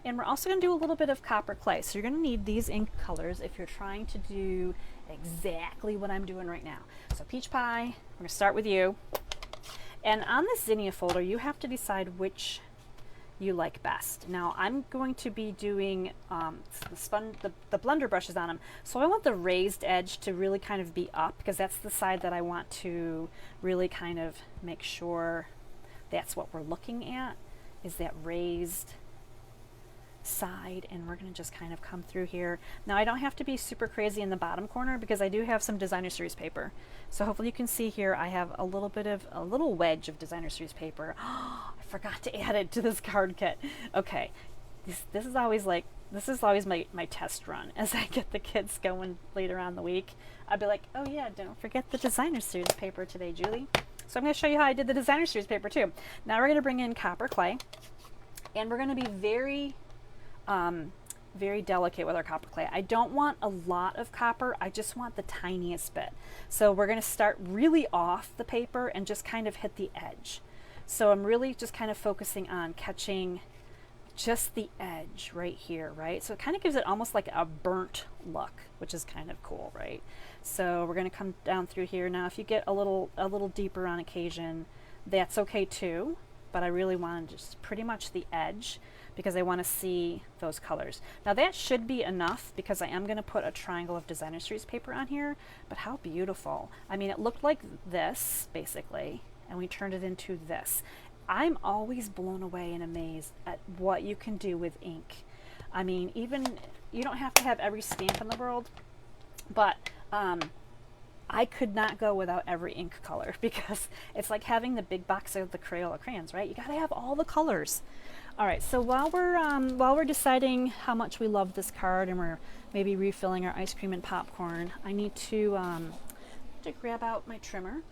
and we're also going to do a little bit of copper clay. So you're going to need these ink colors if you're trying to do exactly what I'm doing right now. So peach pie, we're going to start with you. And on this zinnia folder, you have to decide which you like best. Now I'm going to be doing the blender brushes on them. So I want the raised edge to really kind of be up because that's the side that I want to really kind of make sure that's what we're looking at, is that raised side. And we're going to just kind of come through here. Now I don't have to be super crazy in the bottom corner because I do have some designer series paper. So hopefully you can see here I have a little wedge of designer series paper. I forgot to add it to this card kit. Okay, this is always my test run as I get the kids going later on in the week. I'd be like, oh yeah, don't forget the designer series paper today, Julie. So I'm going to show you how I did the designer series paper too. Now we're going to bring in copper clay, and we're going to be very delicate with our copper clay. I don't want a lot of copper, I just want the tiniest bit. So we're going to start really off the paper and just kind of hit the edge. So I'm really just kind of focusing on catching just the edge right here, right? So it kind of gives it almost like a burnt look, which is kind of cool, right? So we're going to come down through here. Now if you get a little deeper on occasion, that's okay too, but I really want just pretty much the edge because I want to see those colors. Now that should be enough because I am going to put a triangle of Designer Series paper on here, but how beautiful. I mean, it looked like this basically, and we turned it into this. I'm always blown away and amazed at what you can do with ink. I mean, even, you don't have to have every stamp in the world, but I could not go without every ink color because it's like having the big box of the Crayola crayons, right? You gotta have all the colors. All right, so while we're deciding how much we love this card and we're maybe refilling our ice cream and popcorn, I need to grab out my trimmer.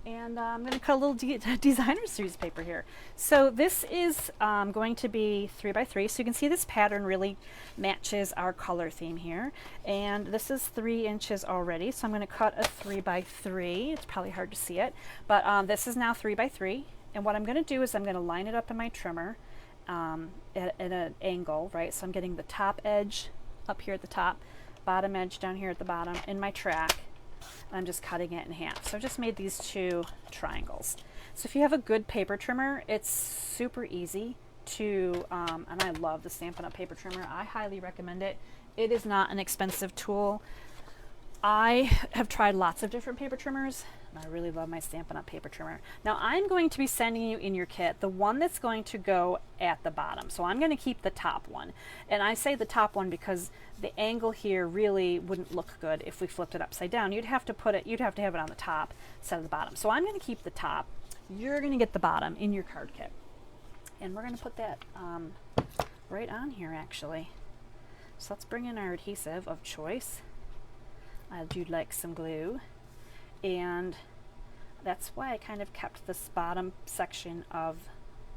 And I'm going to cut a little Designer Series paper here. So this is going to be 3x3. So you can see this pattern really matches our color theme here. And this is 3 inches already. So I'm going to cut a 3x3. It's probably hard to see it. But this is now 3x3. And what I'm going to do is I'm going to line it up in my trimmer at an angle, right? So I'm getting the top edge up here at the top, bottom edge down here at the bottom in my track. I'm just cutting it in half. So I just made these 2 triangles. So if you have a good paper trimmer, it's super easy to, and I love the Stampin' Up! Paper trimmer. I highly recommend it. It is not an expensive tool. I have tried lots of different paper trimmers, and I really love my Stampin' Up! Paper trimmer. Now I'm going to be sending you in your kit the one that's going to go at the bottom. So I'm going to keep the top one. And I say the top one because the angle here really wouldn't look good if we flipped it upside down. You'd have to have it on the top instead of the bottom. So I'm going to keep the top. You're going to get the bottom in your card kit. And we're going to put that right on here actually. So let's bring in our adhesive of choice. I do like some glue, and that's why I kind of kept this bottom section of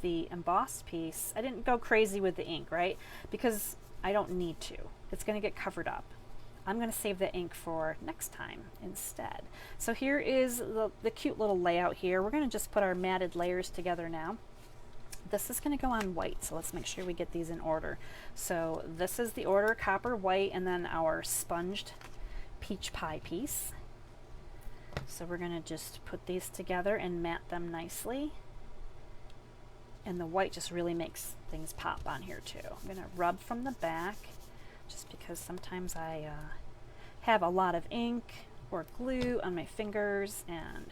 the embossed piece. I didn't go crazy with the ink, right? Because I don't need to. It's going to get covered up. I'm going to save the ink for next time instead. So here is the cute little layout here. We're going to just put our matted layers together now. This is going to go on white, so let's make sure we get these in order. So this is the order, copper, white, and then our sponged peach pie piece. So we're going to just put these together and mat them nicely. And the white just really makes things pop on here too. I'm going to rub from the back just because sometimes I have a lot of ink or glue on my fingers and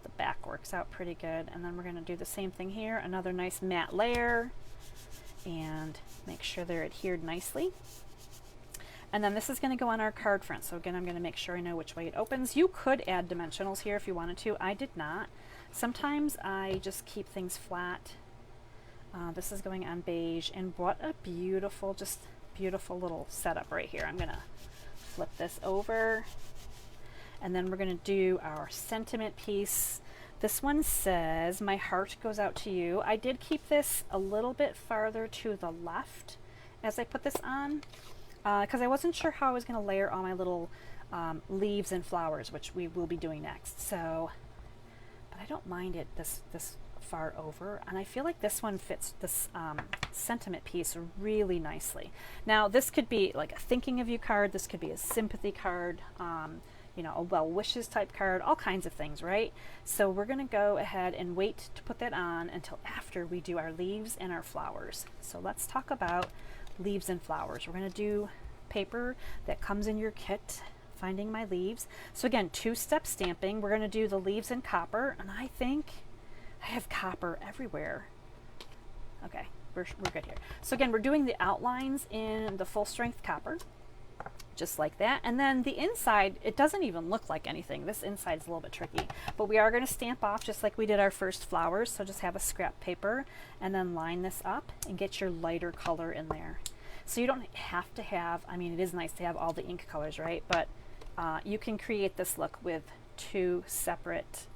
the back works out pretty good. And then we're going to do the same thing here, another nice matte layer, and make sure they're adhered nicely. And then this is going to go on our card front. So again, I'm going to make sure I know which way it opens. You could add dimensionals here if you wanted to. I did not. Sometimes I just keep things flat. This is going on beige, and what a beautiful, just beautiful little setup right here. I'm going to flip this over, and then we're going to do our sentiment piece. This one says, "My heart goes out to you." I did keep this a little bit farther to the left as I put this on, because I wasn't sure how I was going to layer all my little leaves and flowers, which we will be doing next. So, but I don't mind it this far over, and I feel like this one fits this sentiment piece really nicely. Now this could be like a thinking of you card, this could be a sympathy card, you know, a well wishes type card, all kinds of things, right? So we're going to go ahead and wait to put that on until after we do our leaves and our flowers. So let's talk about leaves and flowers. We're going to do paper that comes in your kit, Finding My Leaves. So again, 2-step stamping. We're going to do the leaves in copper, and I think I have copper everywhere. Okay, we're good here. So again, we're doing the outlines in the full strength copper, just like that. And then the inside, it doesn't even look like anything. This inside is a little bit tricky, but we are going to stamp off just like we did our first flowers. So just have a scrap paper and then line this up and get your lighter color in there. So you don't have to have, I mean, it is nice to have all the ink colors, right? But you can create this look with 2 separate,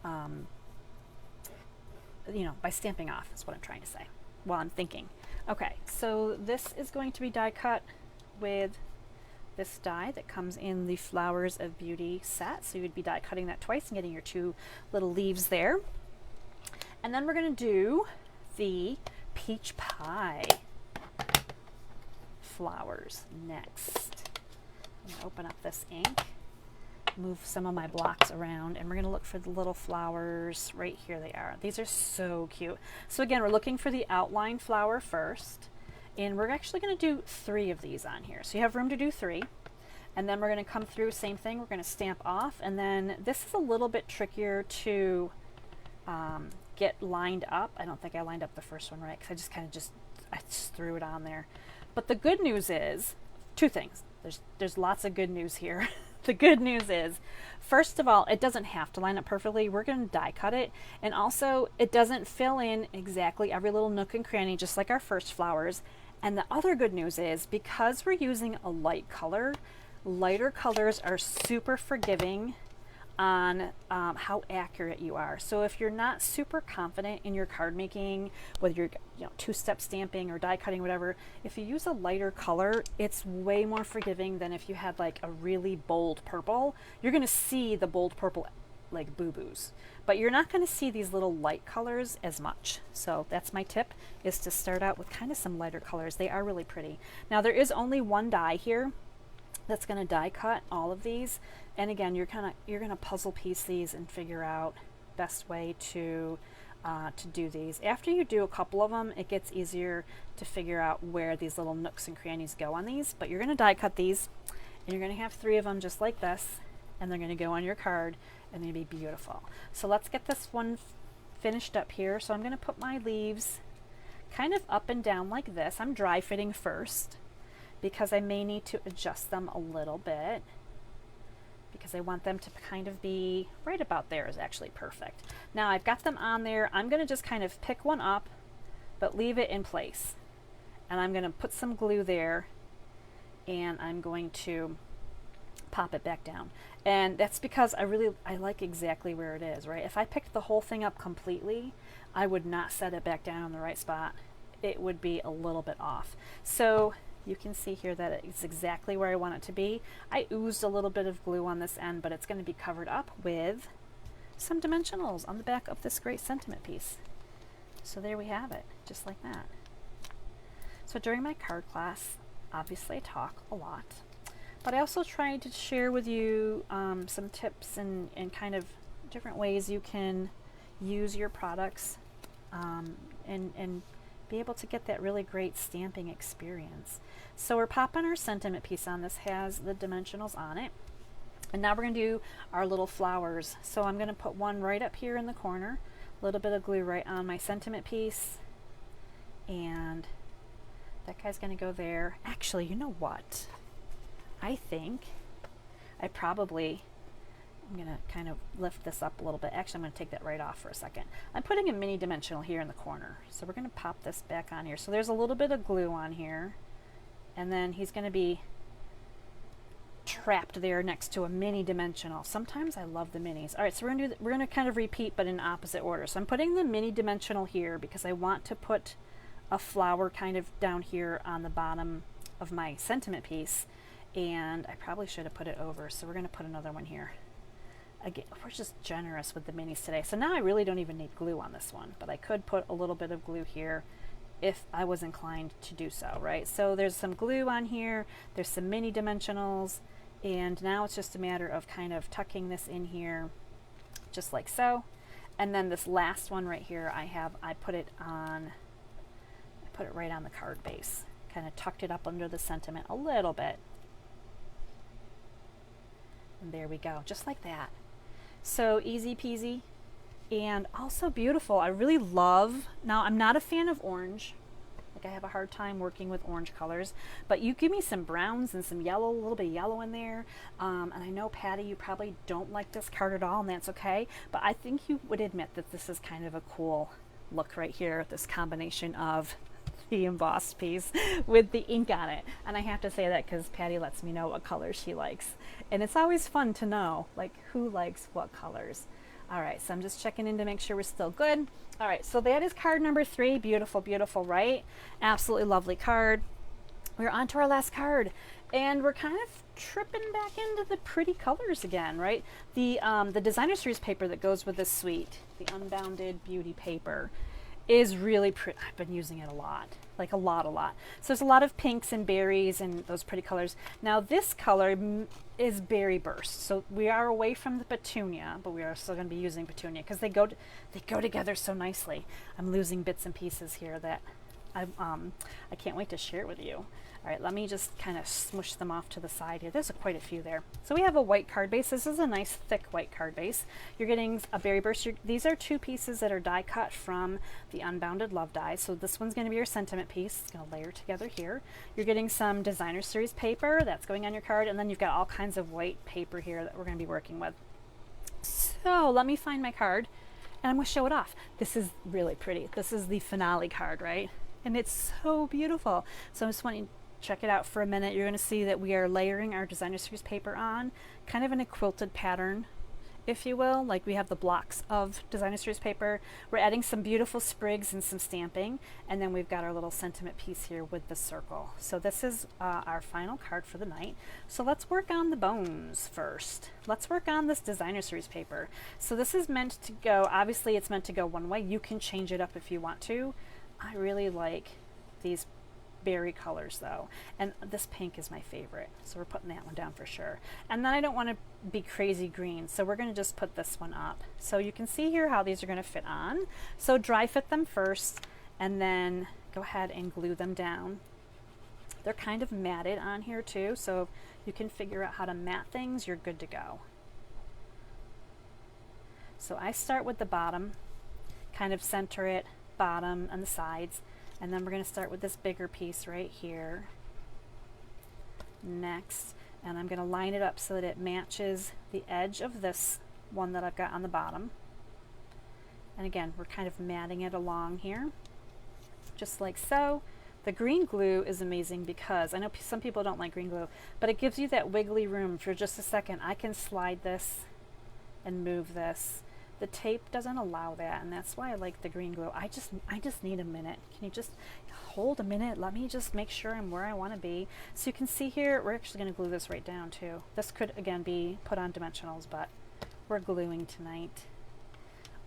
you know, by stamping off is what I'm trying to say while I'm thinking. Okay, so this is going to be die cut with this die that comes in the Flowers of Beauty set. So you would be die cutting that twice and getting your 2 little leaves there. And then we're going to do the peach pie flowers next. I'm gonna open up this ink, move some of my blocks around, and we're going to look for the little flowers. Right here they are. These are so cute. So again, we're looking for the outline flower first, and we're actually going to do 3 of these on here. So you have room to do 3, and then we're going to come through, same thing, we're going to stamp off, and then this is a little bit trickier to get lined up. I don't think I lined up the first one right because I just threw it on there. But the good news is 2 things. There's lots of good news here. The good news is, first of all, it doesn't have to line up perfectly. We're going to die cut it. And also, it doesn't fill in exactly every little nook and cranny, just like our first flowers. And the other good news is, because we're using a light color, lighter colors are super forgiving on how accurate you are. So if you're not super confident in your card making, whether you're 2-step stamping or die cutting, whatever, if you use a lighter color, it's way more forgiving than if you had like a really bold purple. You're going to see the bold purple like boo-boos, but you're not going to see these little light colors as much. So that's my tip, is to start out with kind of some lighter colors. They are really pretty. Now there is only one die here that's going to die cut all of these, and again, you're going to puzzle piece these and figure out best way to do these. After you do a couple of them, it gets easier to figure out where these little nooks and crannies go on these. But you're going to die cut these, and you're going to have 3 of them just like this, and they're going to go on your card, and they're going to be beautiful. So let's get this one finished up here. So I'm going to put my leaves kind of up and down like this. I'm dry fitting first, because I may need to adjust them a little bit, because I want them to kind of be right about there is actually perfect. Now I've got them on there. I'm going to just kind of pick one up, but leave it in place. And I'm going to put some glue there, and I'm going to pop it back down. And that's because I like exactly where it is, right? If I picked the whole thing up completely, I would not set it back down in the right spot. It would be a little bit off. So you can see here that it's exactly where I want it to be. I oozed a little bit of glue on this end, but it's going to be covered up with some dimensionals on the back of this great sentiment piece. So there we have it, just like that. So during my card class, obviously I talk a lot, but I also try to share with you some tips and kind of different ways you can use your products and be able to get that really great stamping experience. So we're popping our sentiment piece on. This has the dimensionals on it. And now we're going to do our little flowers. So I'm going to put one right up here in the corner, a little bit of glue right on my sentiment piece, and that guy's going to go there. Actually, you know what? I think I'm going to kind of lift this up a little bit. Actually, I'm going to take that right off for a second. I'm putting a mini dimensional here in the corner. So we're going to pop this back on here. So there's a little bit of glue on here. And then he's going to be trapped there next to a mini dimensional. Sometimes I love the minis. All right, so we're going to kind of repeat, but in opposite order. So I'm putting the mini dimensional here because I want to put a flower kind of down here on the bottom of my sentiment piece. And I probably should have put it over. So we're going to put another one here. Again, we're just generous with the minis today. So now I really don't even need glue on this one, but I could put a little bit of glue here if I was inclined to do so, right? So there's some glue on here, there's some mini dimensionals, and now it's just a matter of kind of tucking this in here, just like so. And then this last one right here, I put it right on the card base, kind of tucked it up under the sentiment a little bit. And there we go, just like that. So easy peasy, and also beautiful. I really love, now I'm not a fan of orange, like I have a hard time working with orange colors, but you give me some browns and some yellow, a little bit of yellow in there, and I know Patty, you probably don't like this card at all, and that's okay, but I think you would admit that this is kind of a cool look right here, this combination of the embossed piece with the ink on it. And I have to say that because Patty lets me know what colors she likes, and it's always fun to know like who likes what colors. All right, so I'm just checking in to make sure we're still good. All right, so that is card number 3. Beautiful, beautiful, right? Absolutely lovely card. We're on to our last card, and we're kind of tripping back into the pretty colors again, right? The designer series paper that goes with this suite, the Unbounded Beauty paper. is really pretty. I've been using it a lot, like a lot. So there's a lot of pinks and berries and those pretty colors. Now this color is Berry Burst. So we are away from the petunia, but we are still going to be using petunia because they go together so nicely. I'm losing bits and pieces here that I can't wait to share with you. All right, let me just kind of smush them off to the side here. There's quite a few there. So we have a white card base. This is a nice thick white card base. You're getting a Berry Burst. These are 2 pieces that are die cut from the Unbounded Love die. So this one's going to be your sentiment piece. It's going to layer together here. You're getting some Designer Series paper that's going on your card, and then you've got all kinds of white paper here that we're going to be working with. So let me find my card, and I'm going to show it off. This is really pretty. This is the finale card, right? And it's so beautiful. So I just want you check it out for a minute. You're going to see that we are layering our Designer Series paper on, kind of in a quilted pattern, if you will. Like we have the blocks of Designer Series paper. We're adding some beautiful sprigs and some stamping, and then we've got our little sentiment piece here with the circle. So this is our final card for the night. So let's work on the bones first. Let's work on this Designer Series paper. So this is meant to go, obviously it's meant to go one way. You can change it up if you want to. I really like these berry colors though, and this pink is my favorite, so we're putting that one down for sure. And then I don't want to be crazy green, so we're going to just put this one up. So you can see here how these are going to fit on. So dry fit them first, and then go ahead and glue them down. They're kind of matted on here too, so you can figure out how to mat things, you're good to go. So I start with the bottom, kind of center it, bottom and the sides. And then we're going to start with this bigger piece right here. Next, and I'm going to line it up so that it matches the edge of this one that I've got on the bottom. And again, we're kind of matting it along here, just like so. The green glue is amazing because I know some people don't like green glue, but it gives you that wiggly room for just a second. I can slide this and move this. The tape doesn't allow that, and that's why I like the green glue. I just need a minute. Can you just hold a minute? Let me just make sure I'm where I want to be. So you can see here, we're actually going to glue this right down too. This could again be put on dimensionals, but we're gluing tonight.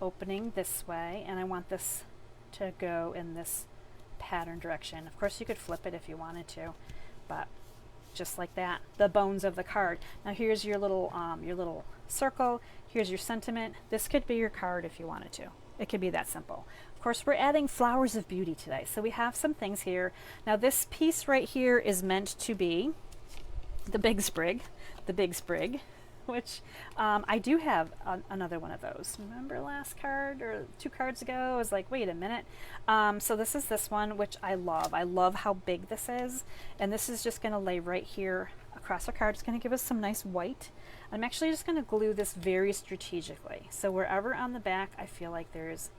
Opening this way, and I want this to go in this pattern direction. Of course you could flip it if you wanted to, but just like that, the bones of the card. Now here's your little circle. Here's your sentiment. This could be your card if you wanted to. It could be that simple. Of course, we're adding flowers of beauty today, so we have some things here. Now this piece right here is meant to be the big sprig, which I do have another one of those. Remember last card or 2 cards ago? I was like, wait a minute. So this is this one, which I love. I love how big this is, and this is just going to lay right here across our card. It's going to give us some nice white. I'm actually just going to glue this very strategically. So wherever on the back I feel like there's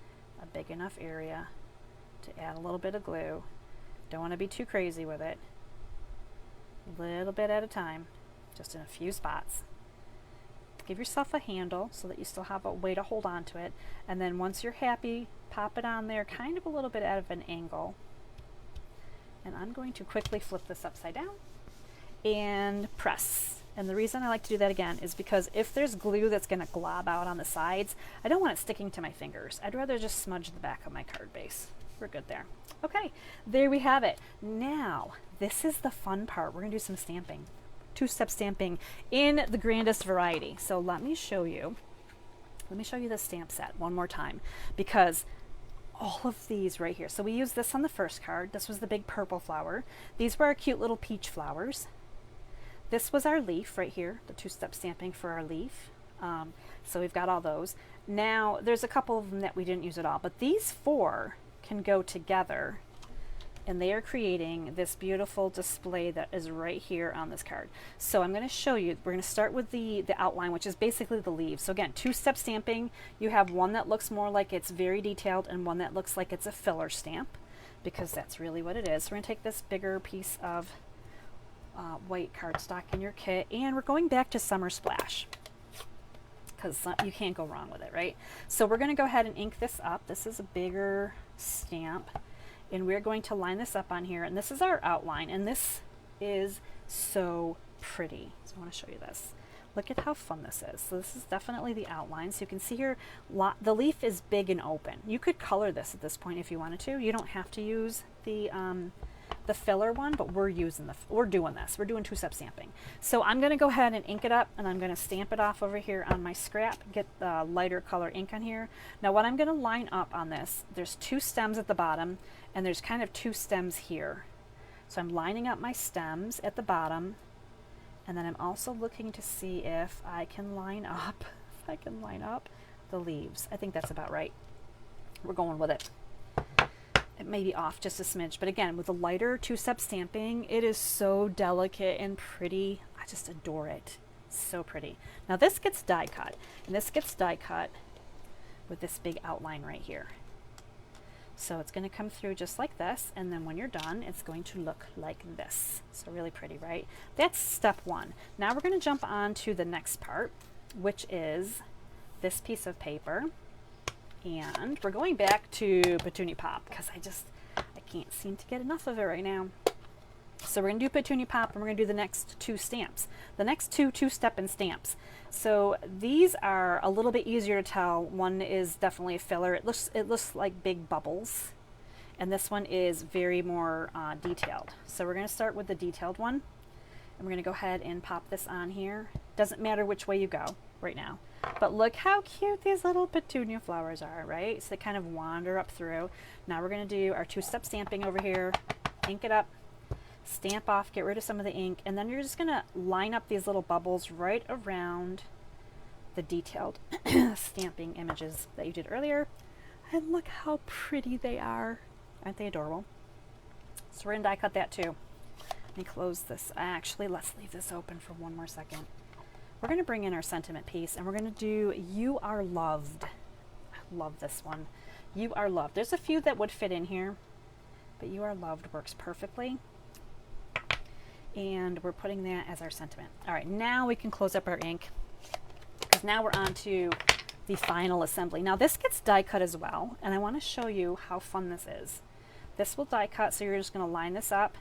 a big enough area to add a little bit of glue. Don't want to be too crazy with it. A little bit at a time, just in a few spots. Give yourself a handle so that you still have a way to hold on to it. And then once you're happy, pop it on there kind of a little bit out of an angle. And I'm going to quickly flip this upside down and press. And the reason I like to do that again is because if there's glue that's going to glob out on the sides, I don't want it sticking to my fingers. I'd rather just smudge the back of my card base. We're good there. Okay, there we have it. Now, this is the fun part. We're going to do some stamping. 2-step stamping in the grandest variety. So let me show you the stamp set one more time, because all of these right here. So we used this on the first card. This was the big purple flower. These were our cute little peach flowers. This was our leaf right here, the 2-step stamping for our leaf. So we've got all those. Now there's a couple of them that we didn't use at all, but these 4 can go together, and they are creating this beautiful display that is right here on this card. So I'm going to show you. We're going to start with the outline, which is basically the leaves. So again, 2-step stamping. You have one that looks more like it's very detailed and one that looks like it's a filler stamp, because that's really what it is. So we're going to take this bigger piece of white cardstock in your kit, and we're going back to Summer Splash, because you can't go wrong with it, right? So we're going to go ahead and ink this up. This is a bigger stamp, and we're going to line this up on here, and this is our outline, and this is so pretty. So I want to show you this. Look at how fun this is. So this is definitely the outline. So you can see here, the leaf is big and open. You could color this at this point if you wanted to. You don't have to use the filler one, but we're doing this. We're doing two-step stamping. So I'm going to go ahead and ink it up, and I'm going to stamp it off over here on my scrap, get the lighter color ink on here. Now what I'm going to line up on this, there's 2 stems at the bottom, and there's kind of 2 stems here. So I'm lining up my stems at the bottom, and then I'm also looking to see if I can line up, the leaves. I think that's about right. We're going with it. It may be off just a smidge, but again, with the lighter two-step stamping, it is so delicate and pretty. I just adore it. So pretty. Now this gets die cut, and this gets die cut with this big outline right here. So it's going to come through just like this, and then when you're done, it's going to look like this. So really pretty, right? That's step 1. Now we're going to jump on to the next part, which is this piece of paper. And we're going back to Petunia Pop because I can't seem to get enough of it right now. So we're going to do Petunia Pop, and we're going to do the next 2 stamps. The next 2 two-step and stamps. So these are a little bit easier to tell. One is definitely a filler. It looks like big bubbles. And this one is very more detailed. So we're going to start with the detailed one. And we're going to go ahead and pop this on here. Doesn't matter which way you go right now. But look how cute these little petunia flowers are, right? So they kind of wander up through. Now we're going to do our two-step stamping over here. Ink it up. Stamp off, get rid of some of the ink, and then you're just going to line up these little bubbles right around the detailed stamping images that you did earlier. And look how pretty they are. Aren't they adorable? So we're going to die cut that too. Let me close this. Actually, let's leave this open for one more second. We're going to bring in our sentiment piece, and we're going to do You Are Loved. I love this one. You Are Loved. There's a few that would fit in here, but You Are Loved works perfectly. And we're putting that as our sentiment. All right, now we can close up our ink, because now we're on to the final assembly. Now this gets die cut as well, and I want to show you how fun this is. This will die cut, so you're just going to line this up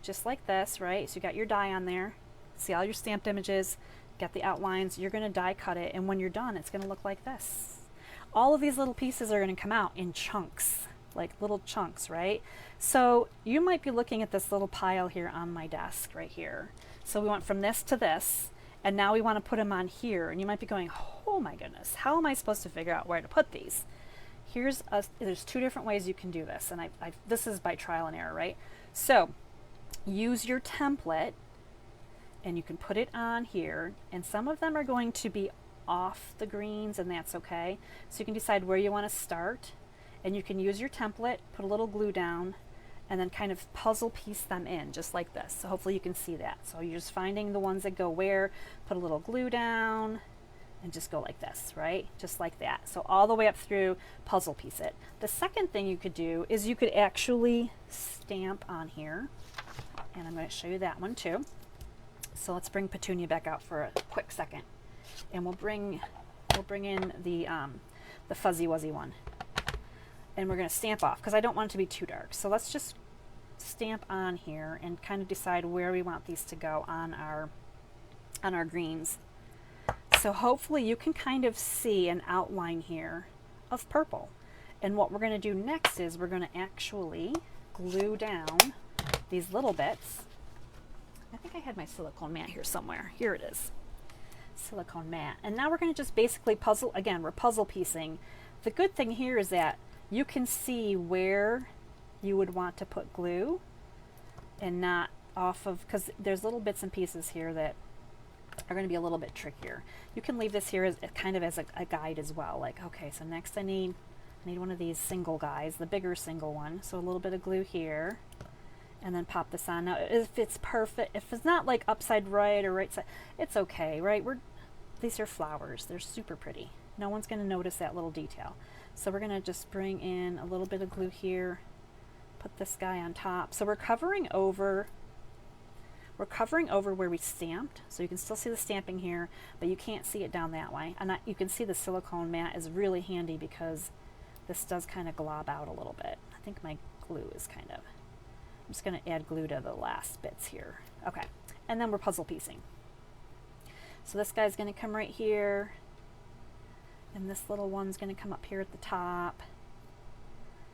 just like this, right? So you got your die on there. See all your stamped images, get the outlines. You're going to die cut it, and when you're done, it's going to look like this. All of these little pieces are going to come out in chunks, like little chunks, right? So you might be looking at this little pile here on my desk right here. So we went from this to this, and now we want to put them on here, and you might be going, oh my goodness, how am I supposed to figure out where to put these? There's 2 different ways you can do this, and this is by trial and error, right? So use your template, and you can put it on here, and some of them are going to be off the greens, and that's okay. So you can decide where you want to start, and you can use your template, put a little glue down, and then kind of puzzle piece them in just like this. So hopefully you can see that. So you're just finding the ones that go where, put a little glue down, and just go like this, right? Just like that. So all the way up through, puzzle piece it. The second thing you could do is you could actually stamp on here, and I'm going to show you that one too. So let's bring Petunia back out for a quick second, and we'll bring in the fuzzy wuzzy one, and we're going to stamp off because I don't want it to be too dark. So let's just stamp on here and kind of decide where we want these to go on our greens. So hopefully you can kind of see an outline here of purple. And what we're going to do next is we're going to actually glue down these little bits. I think I had my silicone mat here somewhere. Here it is. Silicone mat. And now we're going to just basically puzzle, again, we're puzzle piecing. The good thing here is that you can see where you would want to put glue and not off of, because there's little bits and pieces here that are going to be a little bit trickier. You can leave this here as kind of as a guide as well. Like, okay, so next I need one of these single guys, the bigger single one. So a little bit of glue here, and then pop this on. Now, if it's perfect, if it's not like upside right or right side, it's okay, right? These are flowers. They're super pretty. No one's going to notice that little detail. So we're going to just bring in a little bit of glue here, put this guy on top. So we're covering over where we stamped, so you can still see the stamping here, but you can't see it down that way. And you can see the silicone mat is really handy because this does kind of glob out a little bit. I think my glue is kind of, I'm just going to add glue to the last bits here. Okay, and then we're puzzle piecing. So this guy's going to come right here, and this little one's going to come up here at the top.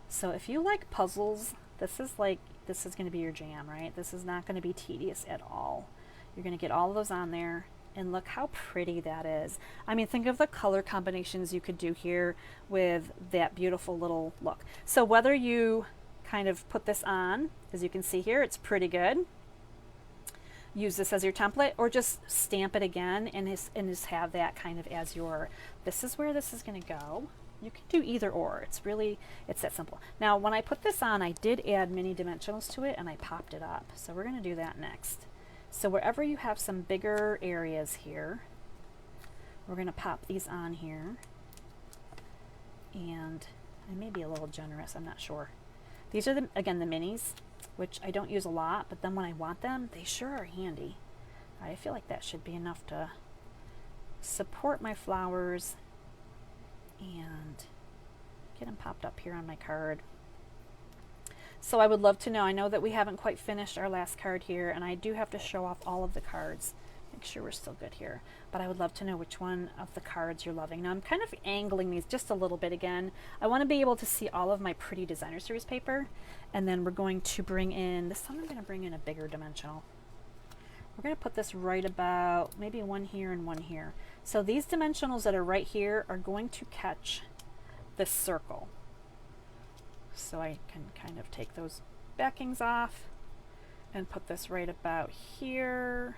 So if you like puzzles, this is going to be your jam, right? This is not going to be tedious at all. You're going to get all of those on there, and look how pretty that is. I mean, think of the color combinations you could do here with that beautiful little look. So whether you kind of put this on, as you can see here, it's pretty good. Use this as your template, or just stamp it again and just have that kind of as your, this is where this is going to go. You can do either or. It's that simple. Now, when I put this on, I did add mini dimensionals to it and I popped it up. So we're going to do that next. So wherever you have some bigger areas here, we're going to pop these on here. And I may be a little generous, I'm not sure. These are, again, the minis, which I don't use a lot, but then when I want them, they sure are handy. I feel like that should be enough to support my flowers and get them popped up here on my card. So I would love to know, I know that we haven't quite finished our last card here, and I do have to show off all of the cards. Make sure we're still good here. But I would love to know which one of the cards you're loving. Now I'm kind of angling these just a little bit again. I want to be able to see all of my pretty designer series paper. And then we're going to bring in, this time I'm going to bring in a bigger dimensional. We're going to put this right about, maybe one here and one here. So these dimensionals that are right here are going to catch this circle. So I can kind of take those backings off and put this right about here,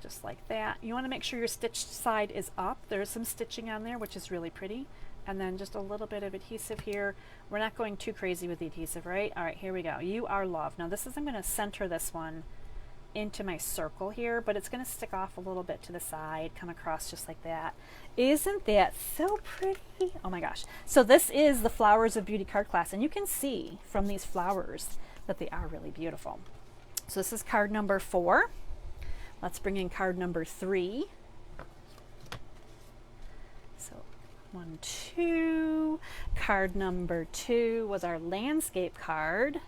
just like that. You want to make sure your stitched side is up. There's some stitching on there, which is really pretty. And then just a little bit of adhesive here. We're not going too crazy with the adhesive, right? All right, here we go. You are loved. Now this is, I'm going to center this one into my circle here, but it's going to stick off a little bit to the side, come across just like that. Isn't that so pretty? Oh my gosh. So this is the Flowers of Beauty card class, and you can see from these flowers that they are really beautiful. So this is card number 4. Let's bring in card number 3. So 1, 2. Card number 2 was our landscape card.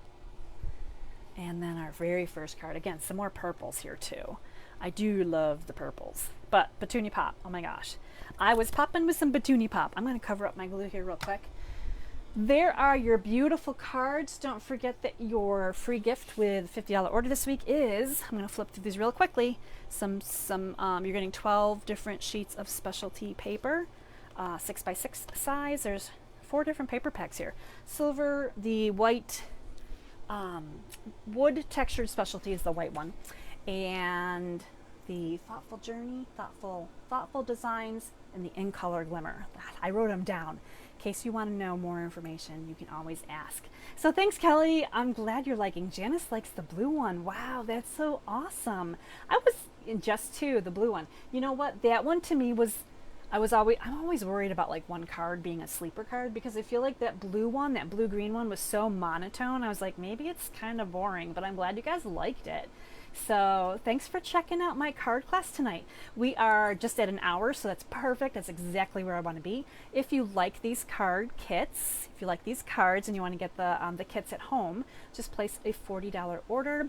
And then our very first card, again, some more purples here too. I do love the purples. But Petunia Pop, oh my gosh. I was popping with some Petunia Pop. I'm going to cover up my glue here real quick. There are your beautiful cards. Don't forget that your free gift with $50 order this week is, I'm going to flip through these real quickly, you're getting 12 different sheets of specialty paper, 6x6 size. There's 4 different paper packs here. Silver, the white, wood textured specialty is the white one, and the thoughtful journey, thoughtful designs, and the in color glimmer. I wrote them down in case you want to know more information. You can always ask. So thanks, Kelly. I'm glad you're liking. Janice likes the blue one. Wow, that's so awesome. I was in just 2, the blue one. You know what? That one to me was, I'm always worried about like one card being a sleeper card, because I feel like that blue one, that blue-green one, was so monotone. I was like, maybe it's kind of boring, but I'm glad you guys liked it. So thanks for checking out my card class tonight. We are just at an hour, so that's perfect. That's exactly where I want to be. If you like these card kits, if you like these cards and you want to get the kits at home, just place a $40 order.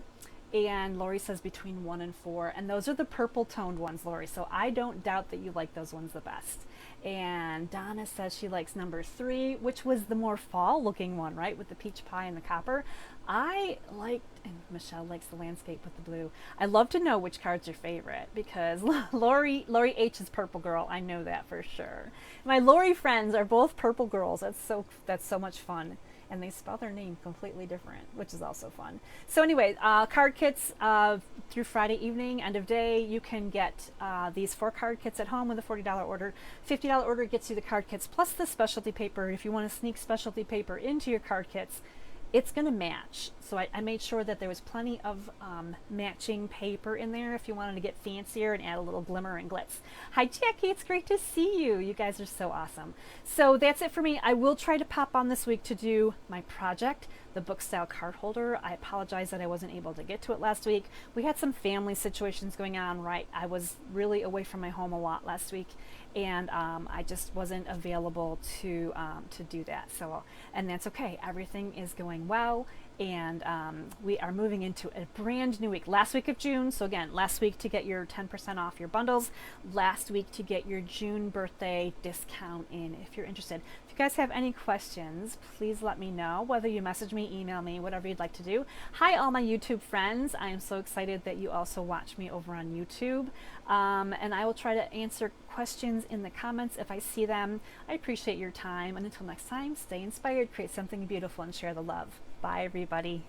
And Lori says between 1 and 4, and those are the purple toned ones, Lori, so I don't doubt that you like those ones the best. And Donna says she likes number 3, which was the more fall looking one, right, with the peach pie and the copper. I liked, and Michelle likes the landscape with the blue. I love to know which card's your favorite, because Lori H is purple girl. I know that for sure. My Lori friends are both purple girls. That's so much fun. And they spell their name completely different, which is also fun. So anyway, card kits through Friday evening, end of day. You can get these 4 card kits at home with a $40 order. $50 order gets you the card kits plus the specialty paper. If you want to sneak specialty paper into your card kits, it's going to match. So I made sure that there was plenty of matching paper in there if you wanted to get fancier and add a little glimmer and glitz. Hi Jackie, it's great to see you. You guys are so awesome. So that's it for me. I will try to pop on this week to do my project, the book style card holder. I apologize that I wasn't able to get to it last week. We had some family situations going on, right? I was really away from my home a lot last week, and I just wasn't available to do that. So, and that's okay. Everything is going well, And we are moving into a brand new week, last week of June. So again, last week to get your 10% off your bundles, last week to get your June birthday discount in if you're interested. If you guys have any questions, please let me know, whether you message me, email me, whatever you'd like to do. Hi, all my YouTube friends. I am so excited that you also watch me over on YouTube. And I will try to answer questions in the comments if I see them. I appreciate your time. And until next time, stay inspired, create something beautiful, and share the love. Bye, everybody.